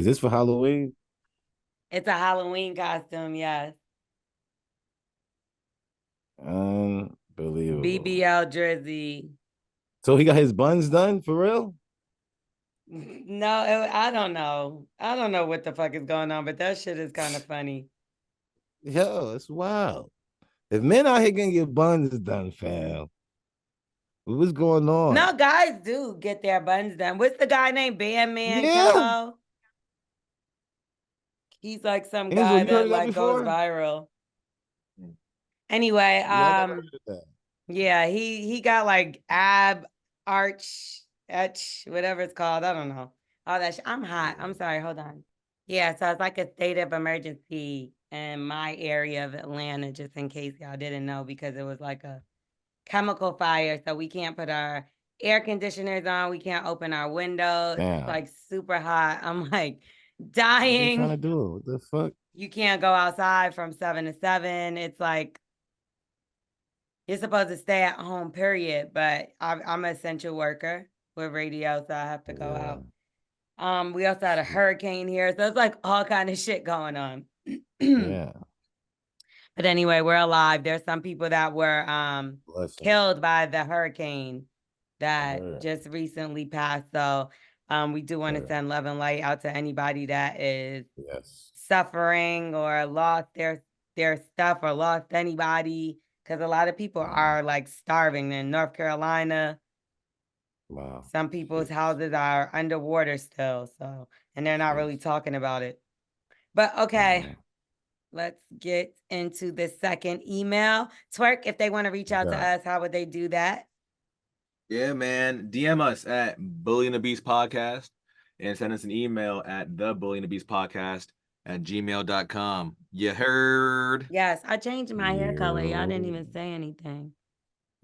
Is this for Halloween? It's a Halloween costume, yes. Unbelievable. BBL Drizzy. So he got his buns done for real? No, I don't know. I don't know what the fuck is going on, but that shit is kind of funny. Yo, it's wild. If men out here getting your buns done, fam, what's going on? No, guys do get their buns done. What's the guy named Bandman Yeah. Kello? He's like some Angel, guy you that heard that like goes before? viral. Anyway, Yeah, I never heard that. yeah, he got like ab arch etch, whatever it's called. I don't know. All that shit. I'm hot. I'm sorry. Hold on. Yeah, so it's like a state of emergency in my area of Atlanta, just in case y'all didn't know, because it was like a chemical fire. So we can't put our air conditioners on. We can't open our windows. Damn. It's like super hot. I'm like What dying. you trying to do? What the fuck? You can't go outside from 7 to 7. It's like you're supposed to stay at home, period. But I'm an essential worker with radio, so I have to go out. We also had a hurricane here, so it's like all kind of shit going on. Yeah. But anyway, we're alive. There's some people that were killed by the hurricane that just recently passed. So we do want to send love and light out to anybody that is suffering or lost their stuff or lost anybody, because a lot of people are like starving in North Carolina. Wow. Some people's houses are underwater still, so, and they're not really talking about it. But okay, let's get into the second email. Twerk, if they want to reach out to us, how would they do that? Yeah, man. DM us at Bully and the Beast Podcast and send us an email at thebullyandthebeastpodcast@gmail.com. You heard? Yes, I changed my hair color. Y'all didn't even say anything.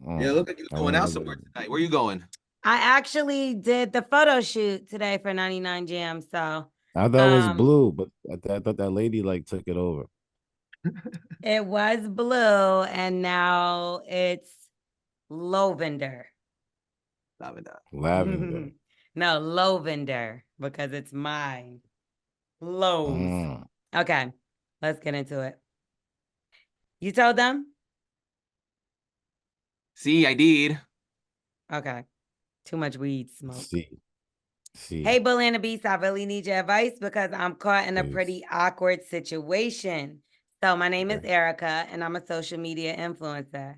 Yeah, look like you're going out somewhere tonight. Where you going? I actually did the photo shoot today for 99 Jam. So I thought it was blue, but I thought that lady like took it over. It was blue, and now it's lavender. Lavender. No, lavender, because it's mine. Lowe's. Okay, let's get into it. You told them? See, I did. Okay. Too much weed smoke. See. Hey, Bully and the Beast, I really need your advice because I'm caught in a pretty awkward situation. So my name is Erica, and I'm a social media influencer.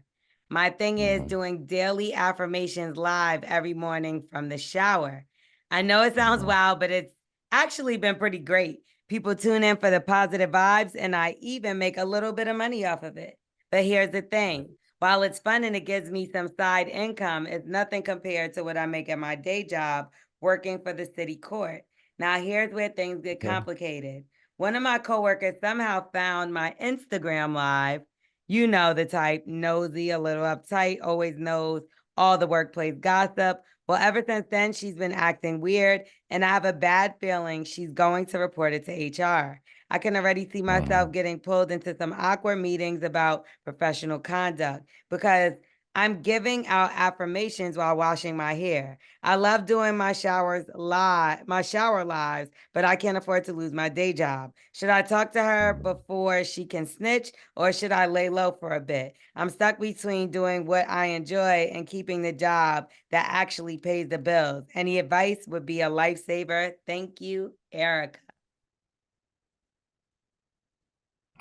My thing is doing daily affirmations live every morning from the shower. I know it sounds wild, but it's actually been pretty great. People tune in for the positive vibes, and I even make a little bit of money off of it. But here's the thing. While it's fun and it gives me some side income, it's nothing compared to what I make at my day job working for the city court. Now, here's where things get complicated. One of my coworkers somehow found my Instagram live. You know the type, nosy, a little uptight, always knows all the workplace gossip. Well, ever since then, she's been acting weird, and I have a bad feeling she's going to report it to HR. I can already see myself getting pulled into some awkward meetings about professional conduct because I'm giving out affirmations while washing my hair. I love doing my shower lives, but I can't afford to lose my day job. Should I talk to her before she can snitch, or should I lay low for a bit? I'm stuck between doing what I enjoy and keeping the job that actually pays the bills. Any advice would be a lifesaver. Thank you, Erica.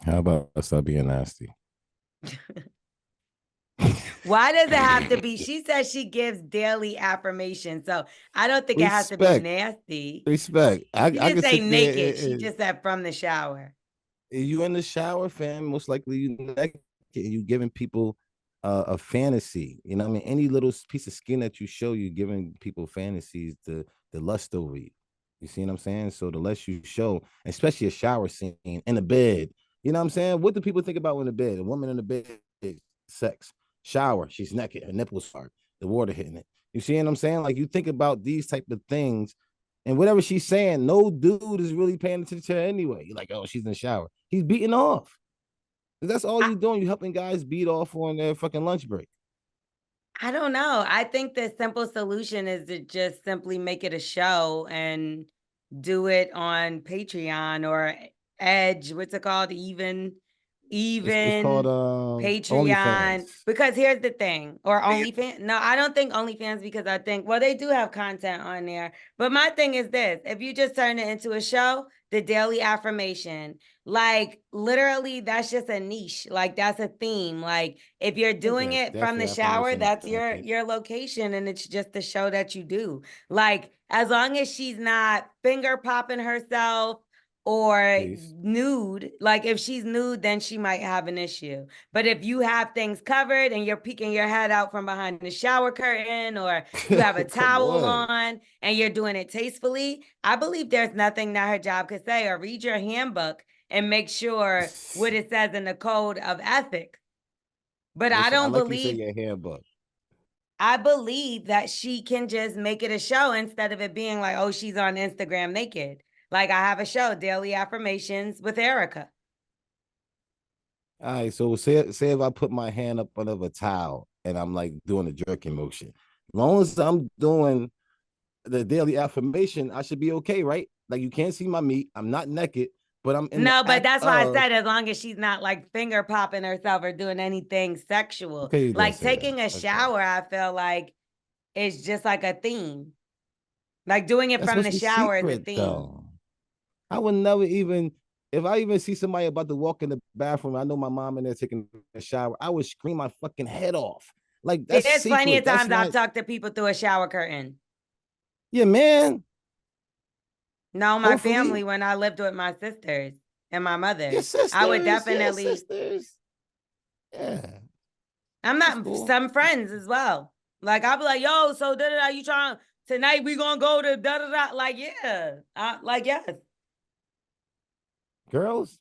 How about I stop being nasty? Why does it have to be? She says she gives daily affirmations, so I don't think it has to be nasty. Respect. She didn't say naked. She just said from the shower. You in the shower, fam? Most likely you naked. You giving people a fantasy. You know what I mean? Any little piece of skin that you show, you giving people fantasies to lust over you. You see what I'm saying? So the less you show, especially a shower scene in a bed, you know what I'm saying? What do people think about when in the bed? A woman in the bed, sex. Shower, she's naked, her nipples hard, the water hitting it. You see what I'm saying? Like, you think about these type of things, and whatever she's saying, no dude is really paying attention to her anyway. You're like, oh, she's in the shower. He's beating off. That's all you're doing. You're helping guys beat off on their fucking lunch break. I don't know. I think the simple solution is to just simply make it a show and do it on Patreon or Edge. What's it called? It's called Patreon. OnlyFans. Because here's the thing, or OnlyFans. No, I don't think OnlyFans, because I think, well, they do have content on there. But my thing is this: if you just turn it into a show, the daily affirmation, like literally, that's just a niche. Like that's a theme. Like if you're doing Yes, it from the definitely shower, affirmation. that's Okay. your location, and it's just the show that you do. Like as long as she's not finger popping herself or Peace. nude, like if she's nude, then she might have an issue. But if you have things covered and you're peeking your head out from behind the shower curtain, or you have a Come towel on and you're doing it tastefully, I believe there's nothing that her job could say, or read your handbook and make sure what it says in the code of ethics. But Listen, I don't like you say believe, your handbook. I believe that she can just make it a show instead of it being like, oh, she's on Instagram naked. Like I have a show, Daily Affirmations with Erica. All right, so say if I put my hand up under a towel and I'm like doing a jerking motion. As long as I'm doing the daily affirmation, I should be okay, right? Like you can't see my meat. I'm not naked, but I'm in No, the but act that's why I of. said as long as she's not like finger popping herself or doing anything sexual. Okay, you did Like say that. taking a Okay. shower, I feel like it's just like a theme. Like doing it That's from the supposed to be shower is a secret, theme. though. I would never even, if I even see somebody about to walk in the bathroom, I know my mom in there taking a shower, I would scream my fucking head off. Like that's There's secret. plenty of That's times not. I've talked to people through a shower curtain. Yeah, man. No, my Hopefully. family, when I lived with my sisters and my mother, Your sisters, I would definitely. your sisters. Yeah. I'm That's not cool. some friends as well. Like I'll be like, yo, so da da da, you trying tonight? We gonna go to da da da. Like yeah, like yes. Girls.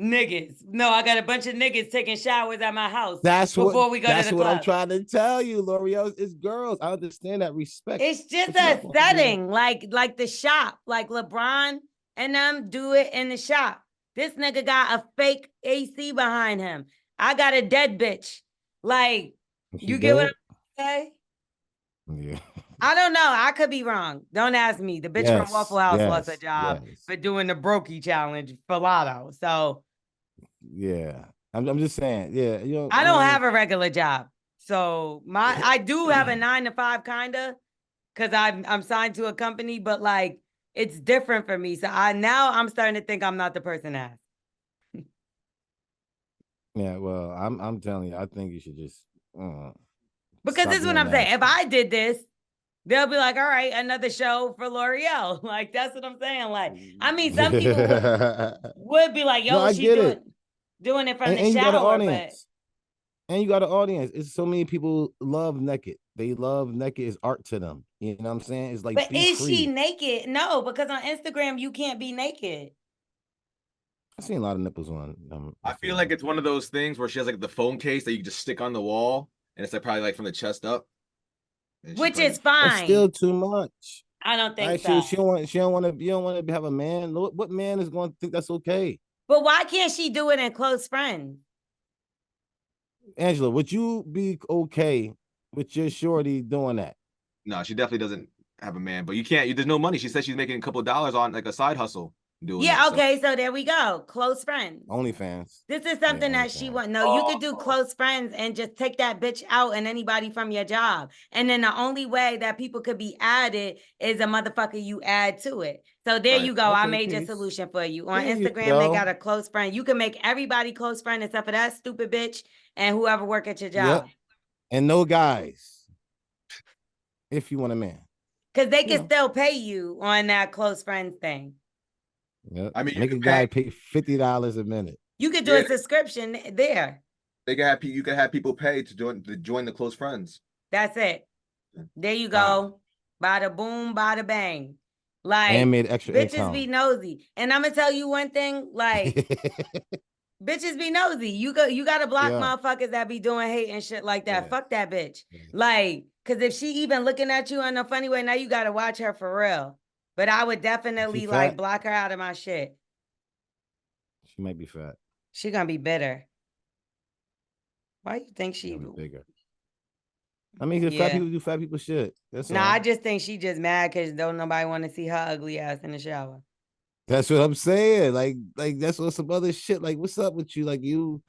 Niggas. No, I got a bunch of niggas taking showers at my house That's before we go to the what I'm club. trying to tell you, L'Oreal. It's girls. I understand that respect. It's just But you're a not gonna do- setting, like the shop, like LeBron and them do it in the shop. This nigga got a fake AC behind him. I got a dead bitch. Like, She you get what dead? I'm saying? Yeah. I don't know. I could be wrong. Don't ask me. The bitch from Yes, Waffle House lost a yes, job yes. for doing the brokey challenge for Lotto. So Yeah. I'm just saying. Yeah. You know, I don't have a regular job. So I do have a 9 to 5 kinda, because I'm signed to a company, but like it's different for me. So I'm starting to think I'm not the person to ask. Yeah, well, I'm telling you, I think you should just Because stop this is what being I'm saying. If nasty. I did this, they'll be like, all right, another show for L'Oreal. Like, that's what I'm saying. Like, I mean, some people would be like, No, yo, I she's get it. doing it from the And you got an shower, but audience. And you got an audience. It's so many people love naked. They love naked is art to them. You know what I'm saying? It's like but be is she free. naked? No, because on Instagram you can't be naked. I've seen a lot of nipples on. I feel like it's one of those things where she has like the phone case that you just stick on the wall, and it's like probably like from the chest up. Which is That's fine. still too much. I don't think Right, so. she don't want. She don't want to. You don't want to have a man. What man is going to think that's okay? But why can't she do it in close friends? Angela, would you be okay with your shorty doing that? No, she definitely doesn't have a man, but you can't. There's no money. She said she's making a couple of dollars on like a side hustle doing Yeah, it. okay, so there we go. Close friends. OnlyFans. This is something that she want. No, you could do close friends and just take that bitch out and anybody from your job. And then the only way that people could be added is a motherfucker you add to it. So there you go. I made your solution for you. On Instagram, they got a close friend. You can make everybody close friend except for that stupid bitch and whoever work at your job. Yep. And no guys. If you want a man. Because they can still pay you on that close friends thing. Yep. I mean, make a guy pay $50 a minute. You could do a subscription there. They can have you can have people pay to join the close friends. That's it. There you go. Bada boom, bada bang. Like, and made extra bitches income. be nosy. And I'm gonna tell you one thing, like bitches be nosy. You gotta block motherfuckers that be doing hate and shit like that. Fuck that bitch. Like, cause if she even looking at you in a funny way, now you gotta watch her for real. But I would definitely like block her out of my shit. She might be fat. She gonna be bitter. Why you think she be bigger? I mean, if fat Yeah. people do fat people shit. That's Nah, all. I just think she just mad because don't nobody want to see her ugly ass in the shower. That's what I'm saying. Like that's what some other shit. Like, what's up with you? Like, you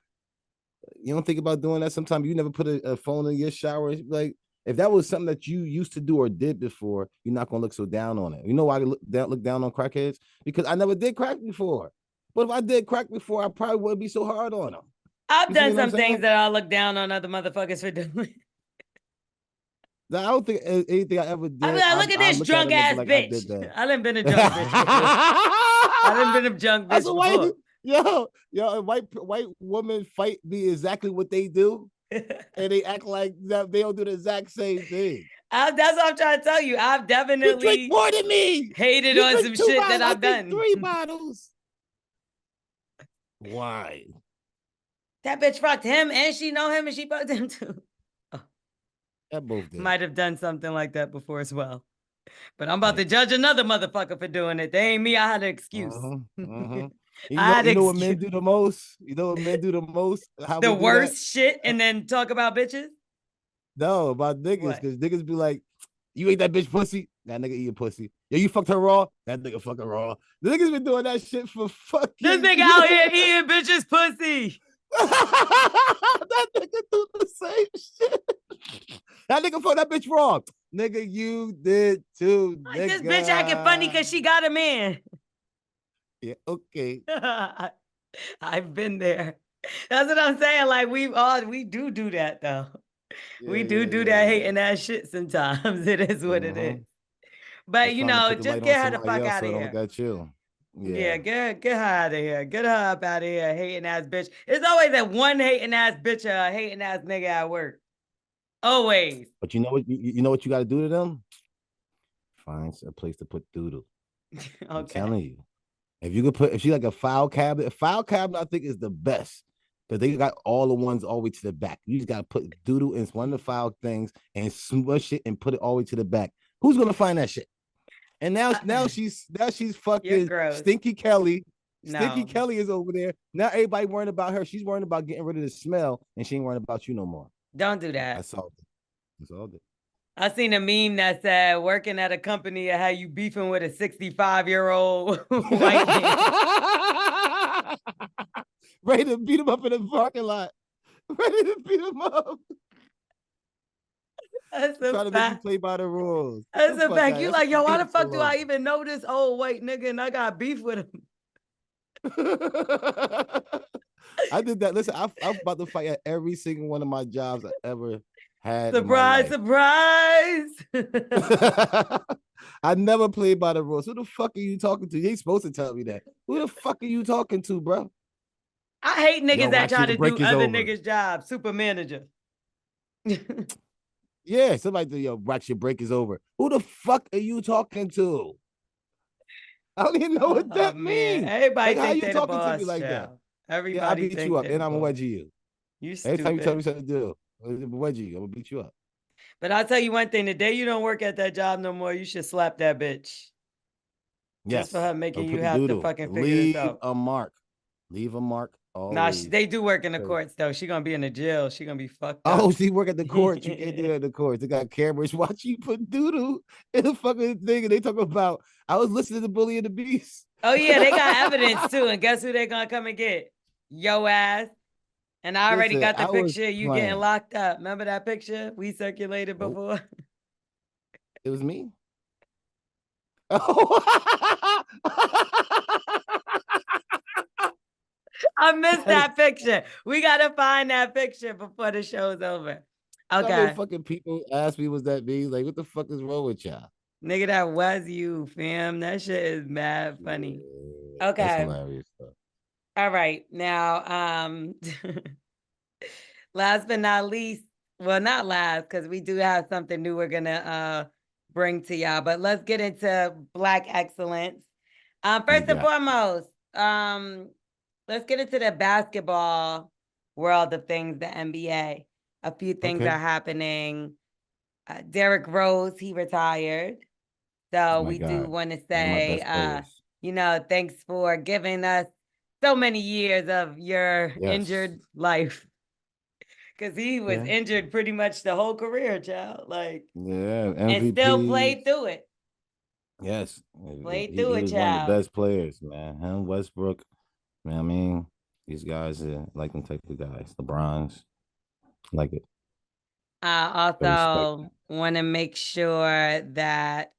don't think about doing that sometimes. You never put a phone in your shower. Like, if that was something that you used to do or did before, you're not gonna look so down on it. You know why I look down on crackheads? Because I never did crack before. But if I did crack before, I probably wouldn't be so hard on them. I've You see done what I'm some things saying? that I'll look down on other motherfuckers for doing. I don't think anything I ever I did. mean, like, look at I this look at drunk it and be ass like, I bitch. did that. I done been a drunk bitch before. I done been a drunk bitch That's a white, before. a white woman fight be exactly what they do, and they act like that they don't do the exact same thing. That's what I'm trying to tell you. I've You definitely drink more than me. hated You on drink some 2 shit bottles. that I've I drink done. 3 bottles. Why? That bitch fucked him and she know him and she fucked him too. That both did. Might have done something like that before as well. But I'm about to judge another motherfucker for doing it. They ain't me. I had an excuse. You know what men do the most? You know what men do the most? How the we do worst that? shit and then talk about bitches? No, about niggas, because niggas be like, you ate that bitch pussy? That nigga eating pussy. Yo, you fucked her raw? That nigga fucking raw. The niggas been doing that shit for fucking This nigga years. out here eating bitches pussy. That nigga do the same shit. That nigga fucked that bitch raw. Nigga, you did too, Like, nigga. this bitch acting funny because she got a man. Yeah, okay. I've been there. That's what I'm saying. Like, we do that though. Yeah, we do that hating that shit sometimes. It is what it is. But Just you trying to know, put the just light get on her the somebody fuck else out so of I don't here. look at you. Yeah, get her out of here. Get her up out of here, hating ass bitch. It's always that one hating ass bitch or a hating ass nigga at work. Always. But you know what? You know what you got to do to them? Find a place to put doodle. I'm telling you. If you could put, if she like a file cabinet, I think is the best because they got all the ones all the way to the back. You just got to put doodle in one of the file things and smush it and put it all the way to the back. Who's gonna find that shit? And now she's fucking Stinky Kelly. Stinky Kelly is over there. Now everybody worrying about her. She's worrying about getting rid of the smell, and she ain't worrying about you no more. Don't do that. That's all. That's all. I seen a meme that said working at a company and how you beefing with a 65-year-old white man. Ready to beat him up in the parking lot. Ready to beat him up. That's a trying to make you play by the rules. That's a fact. You like, yo, why the fuck do I even know this old white nigga and I got beef with him? I did that. Listen, I'm about to fight at every single one of my jobs I ever had. Surprise, surprise. I never played by the rules. Who the fuck are you talking to? You ain't supposed to tell me that. Who the fuck are you talking to, bro? I hate niggas that try to do other niggas' jobs. Super manager. Yeah, somebody do, yo, wax your break is over. Who the fuck are you talking to? I don't even know what that means. Everybody like, how you talking to me like that? Everybody I beat you up, and I'm gonna wedgie you. You stupid. Every time you tell me something to do, I'm gonna wedgie you. I'm gonna beat you up. But I'll tell you one thing: the day you don't work at that job no more, you should slap that bitch. Yes, just for her making you have to fucking figure this out. Leave a mark. Leave a mark. Nah, they do work in the courts though. She gonna be in the jail. She gonna be fucked up. Oh, she work at the courts. You can't do that at the courts. They got cameras watching you put doodle in the fucking thing, and they talk about. I was listening to Bully and the Beast. Oh yeah, they got evidence too, and guess who they gonna come and get? Yo ass. And I already got the picture. You getting locked up. Remember that picture we circulated before? It was me. Oh. I missed that picture. We gotta find that picture before the show's over. Okay. How many fucking people asked me, was that me? Like, what the fuck is wrong with y'all? Nigga, that was you, fam. That shit is mad funny. Yeah, okay. That's hilarious stuff. All right. Now, last but not least, well, not last, because we do have something new we're gonna bring to y'all, but let's get into Black excellence. First and foremost, let's get into the basketball world of things, the NBA. A few things are happening. Derrick Rose, he retired. So we do want to say, you know, thanks for giving us so many years of your injured life. because he was Yeah. injured pretty much the whole career, child. Like, Yeah, and still MVP. played through it. Yes, Played he through it, was one of the child. best players, man. Him, Westbrook. Man, I mean, these guys like them type of guys. LeBron's like it. I I respect also want to make sure that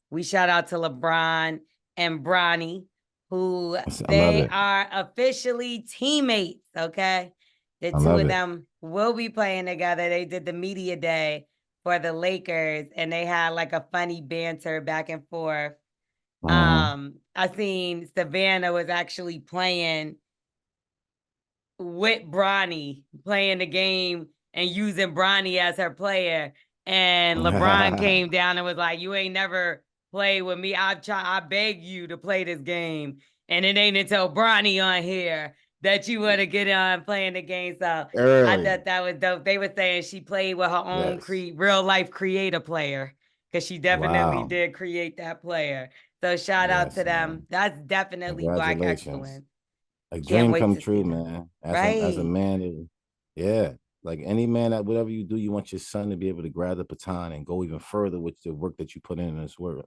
we shout out to LeBron and Bronny, who I love they it. are officially teammates. Okay. The I two love of it. them will be playing together. They did the media day for the Lakers and they had like a funny banter back and forth. I seen Savannah was actually playing with Bronny, playing the game and using Bronny as her player. And LeBron came down and was like, "You ain't never played with me. I beg you to play this game." And it ain't until Bronny on here that you want to get on playing the game. So I thought that was dope. They were saying she played with her own real life creator player because she definitely did create that player. So shout out to them. Man. That's definitely Black excellence. A Can't dream wait come to true, see them. man. As a Right. man, yeah. Like any man that whatever you do, you want your son to be able to grab the baton and go even further with the work that you put in this world.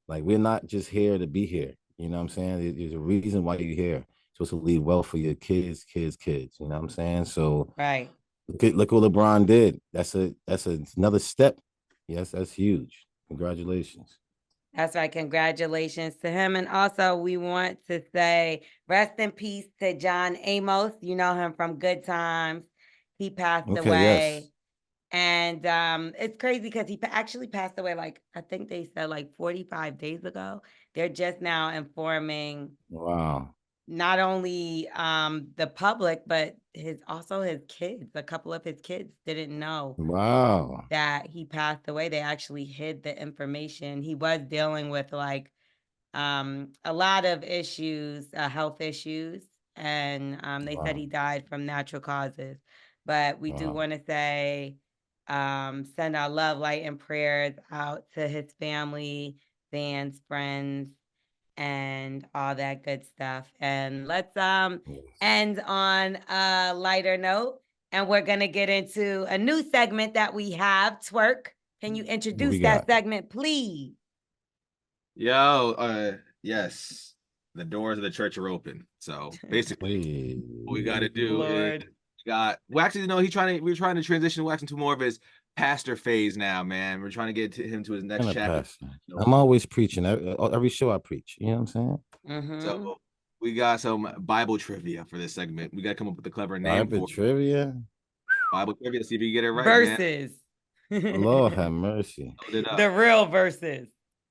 Like we're not just here to be here. You know what I'm saying? There's a reason why you're here. Supposed to lead well for your kids. You know what I'm saying? So Right. look what LeBron did. That's another step. Yes, that's huge. Congratulations. That's right. Congratulations to him. And also, we want to say rest in peace to John Amos. You know him from Good Times. He passed away. Yes. And it's crazy because he actually passed away, like, I think they said like 45 days ago. They're just now informing not only the public, but his kids. A couple of his kids didn't know that he passed away. They actually hid the information. He was dealing with like a lot of issues, health issues, and they said he died from natural causes. But we do want to say send our love, light, and prayers out to his family, fans, friends, and all that good stuff. And let's end on a lighter note. And we're gonna get into a new segment that we have. Twerk, can you introduce that segment, please? Yo, yes. The doors of the church are open. So basically, what we gotta do is we're trying to transition wax into more of his pastor phase now, man. We're trying to get him to his next chapter. I'm always preaching. Every show I preach. You know what I'm saying? So we got some Bible trivia for this segment. We gotta come up with a clever name Bible trivia. Bible trivia. See if you get it right. Verses. Lord have mercy. The real verses.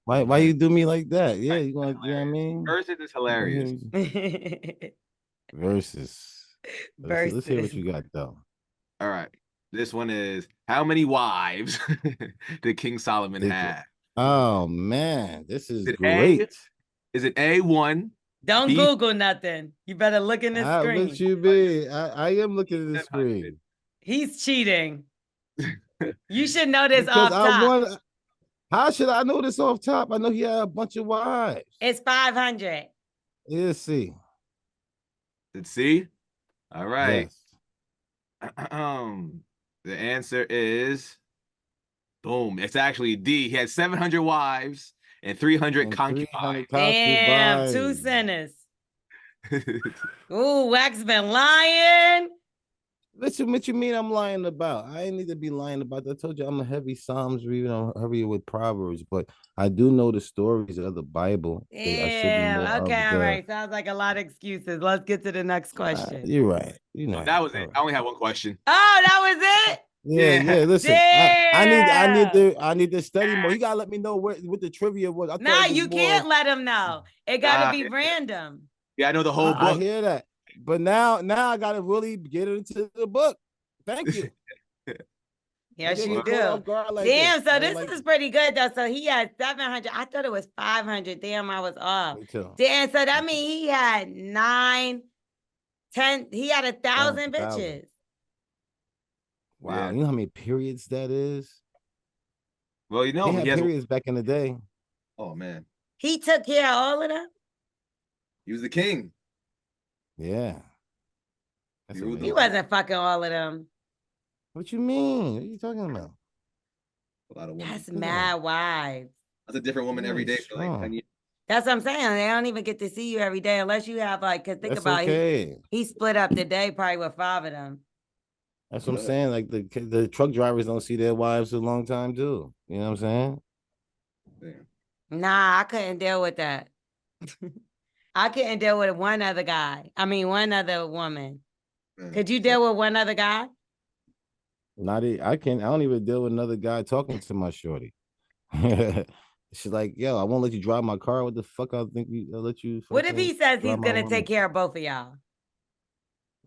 Why you do me like that? Yeah, you know what I mean? Verses is hilarious. Verses. Let's hear what you got though. All right. This one is, how many wives did King Solomon have? Oh man, this is great. Is it A1? Don't Google nothing. You better look in the screen. What you be? I am looking at the screen. He's cheating. You should know this off top. How should I know this off top? I know he had a bunch of wives. It's 500. Let's see. Let's see. All right. Yes. The answer is boom. It's actually D. He had 700 wives and 300 concubines. Damn, 2 sinners. Ooh, Wax been lying. Listen, what you mean I'm lying about? I ain't need to be lying about that. I told you I'm a heavy Psalms reader, I'm heavy with Proverbs, but I do know the stories of the Bible. Yeah, okay, all right. Sounds like a lot of excuses. Let's get to the next question. You're right. You know, that was it. I only had one question. Oh, that was it? Yeah. Listen, I need to study more. You gotta let me know what the trivia was. Nah, you can't let him know. It gotta be random. Yeah, I know the whole book. I hear that. But now I gotta really get into the book. Thank you. Yes, you do. Damn, so this is pretty good though. So he had 700. I thought it was 500. Damn, I was off. Me too. Damn, so that means he had 9, 10. He had 1,000 bitches. Wow, yeah. You know how many periods that is? Well, you know, he had periods back in the day. Oh man, he took care of all of them. He was the king. Yeah, That's You rude He the amazing. wasn't fucking all of them. What you mean? What are you talking about? A lot of women. That's mad wives. That's a different woman every day for like 10 years. That's what I'm saying. They don't even get to see you every day unless you have like, cause think That's about okay. he split up the day probably with 5 of them. That's what I'm saying. Like the truck drivers don't see their wives for a long time too. You know what I'm saying? Yeah. Nah, I couldn't deal with that. I couldn't deal with one other guy. I mean, one other woman. Could you deal with one other guy? I don't even deal with another guy talking to my shorty. She's like, yo, I won't let you drive my car. What the fuck? I'll let you. What if he says he's drive my gonna woman? take care of both of y'all?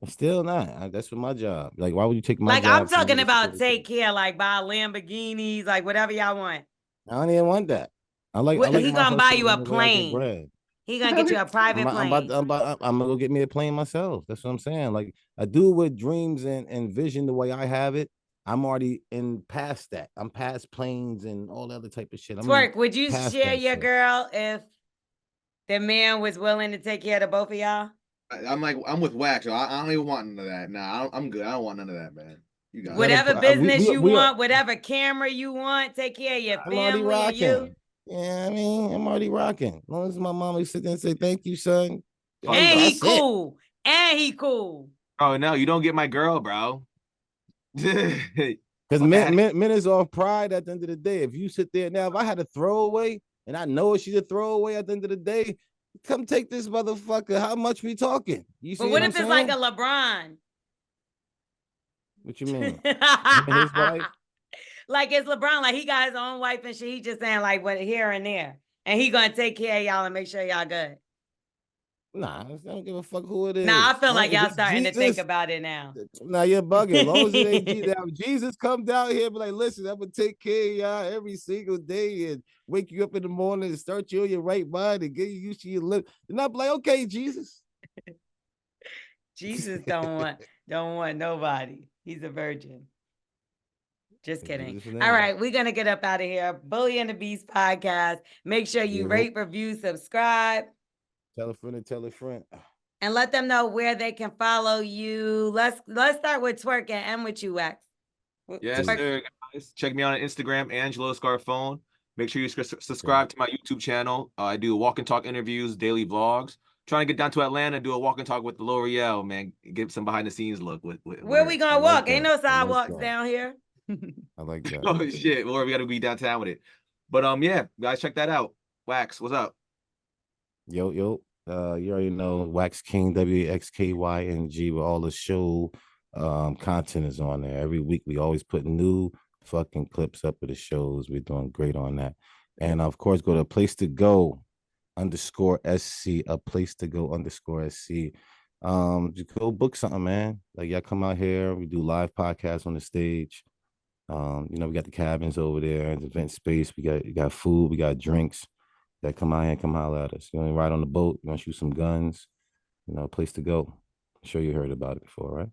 Still not. That's for my job. Like, why would you take my Like job? I'm talking about take care, like buy Lamborghinis, like whatever y'all want. I don't even want that. I like He my gonna buy hustle you a in the way I get plane. bread. He gonna get you a private plane. I'm gonna go get me a plane myself. That's what I'm saying. Like I do with dreams and vision the way I have it. I'm already in past that. I'm past planes and all that other type of shit. Twerk, would you past share that your shit. girl if the man was willing to take care of the both of y'all? I'm with Wax. I don't even want none of that. Nah, I'm good. I don't want none of that, man. You got Whatever it. business you we are, want, whatever camera you want, take care of your I'm already family and you. rocking. Yeah, I mean, I'm already rocking. As long as my mama sit there and say, thank you, son. And he That's it. cool. And he cool. Oh no, you don't get my girl, bro. Because men is off pride at the end of the day. If you sit there now, if I had a throwaway and I know she's a throwaway at the end of the day, come take this motherfucker. How much we talking? You see But what I'm if it's saying? like a LeBron? What you mean? Him and his wife? Like it's LeBron, like he got his own wife and shit. He just saying like what here and there. And he gonna take care of y'all and make sure y'all good. Nah, I don't give a fuck who it is. Nah, I feel like If y'all it's starting to think Jesus, about it now. now you're bugging. As long as it ain't Jesus, now, if Jesus come down here, be like, listen, I'm gonna take care of y'all every single day and wake you up in the morning and start you on your right mind and get you used to your lip. And I'm like, okay, Jesus. Jesus don't want nobody. He's a virgin. Just kidding. All right, we're gonna get up out of here. Bully and the Beast podcast. Make sure you rate, review, subscribe. Tell a friend and tell a friend. And let them know where they can follow you. Let's start with Twerk and end with you, Wax. Yes, sir, guys. Check me out on Instagram, Angelo Scarfone. Make sure you subscribe to my YouTube channel. I do walk and talk interviews, daily vlogs. Trying to get down to Atlanta and do a walk and talk with L'Oreal, man. Get some behind the scenes look with where we gonna walk? Ain't no sidewalks like down here. I like that. Oh shit, Laura, we gotta be downtown with it. But yeah, guys, check that out. Wax, what's up? Yo, you already know Wax King, WXKYNG, with all the show content is on there. Every week we always put new fucking clips up of the shows. We're doing great on that. And of course, go to _SC, a _SC. Just go book something, man. Like y'all come out here, we do live podcasts on the stage. We got the cabins over there, the event space. We got food, we got drinks. That come out here and come holler at us. You want to ride on the boat? You want to shoot some guns? A place to go. I'm sure you heard about it before, right?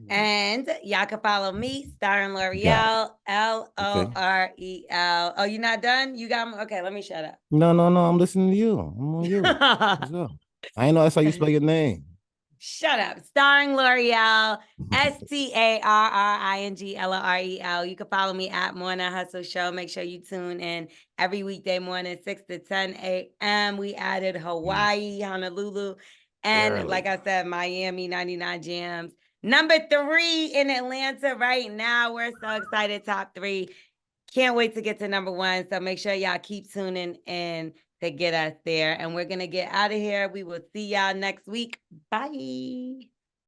And y'all can follow me, starring L'Oreal, LOREL. Oh, you not done? You got me? Okay, let me shut up. No. I'm listening to you. I'm on you. What's up? I ain't know that's how you spell your name. Shut up. Starring L'Oreal, STARRINGLOREL. You can follow me at Morning Hustle Show. Make sure you tune in every weekday morning, 6 to 10 a.m. We added Hawaii, Honolulu, and like I said, Miami 99 Jams. Number 3 in Atlanta right now. We're so excited. Top 3. Can't wait to get to number 1. So make sure y'all keep tuning in to get us there. And we're going to get out of here. We will see y'all next week. Bye.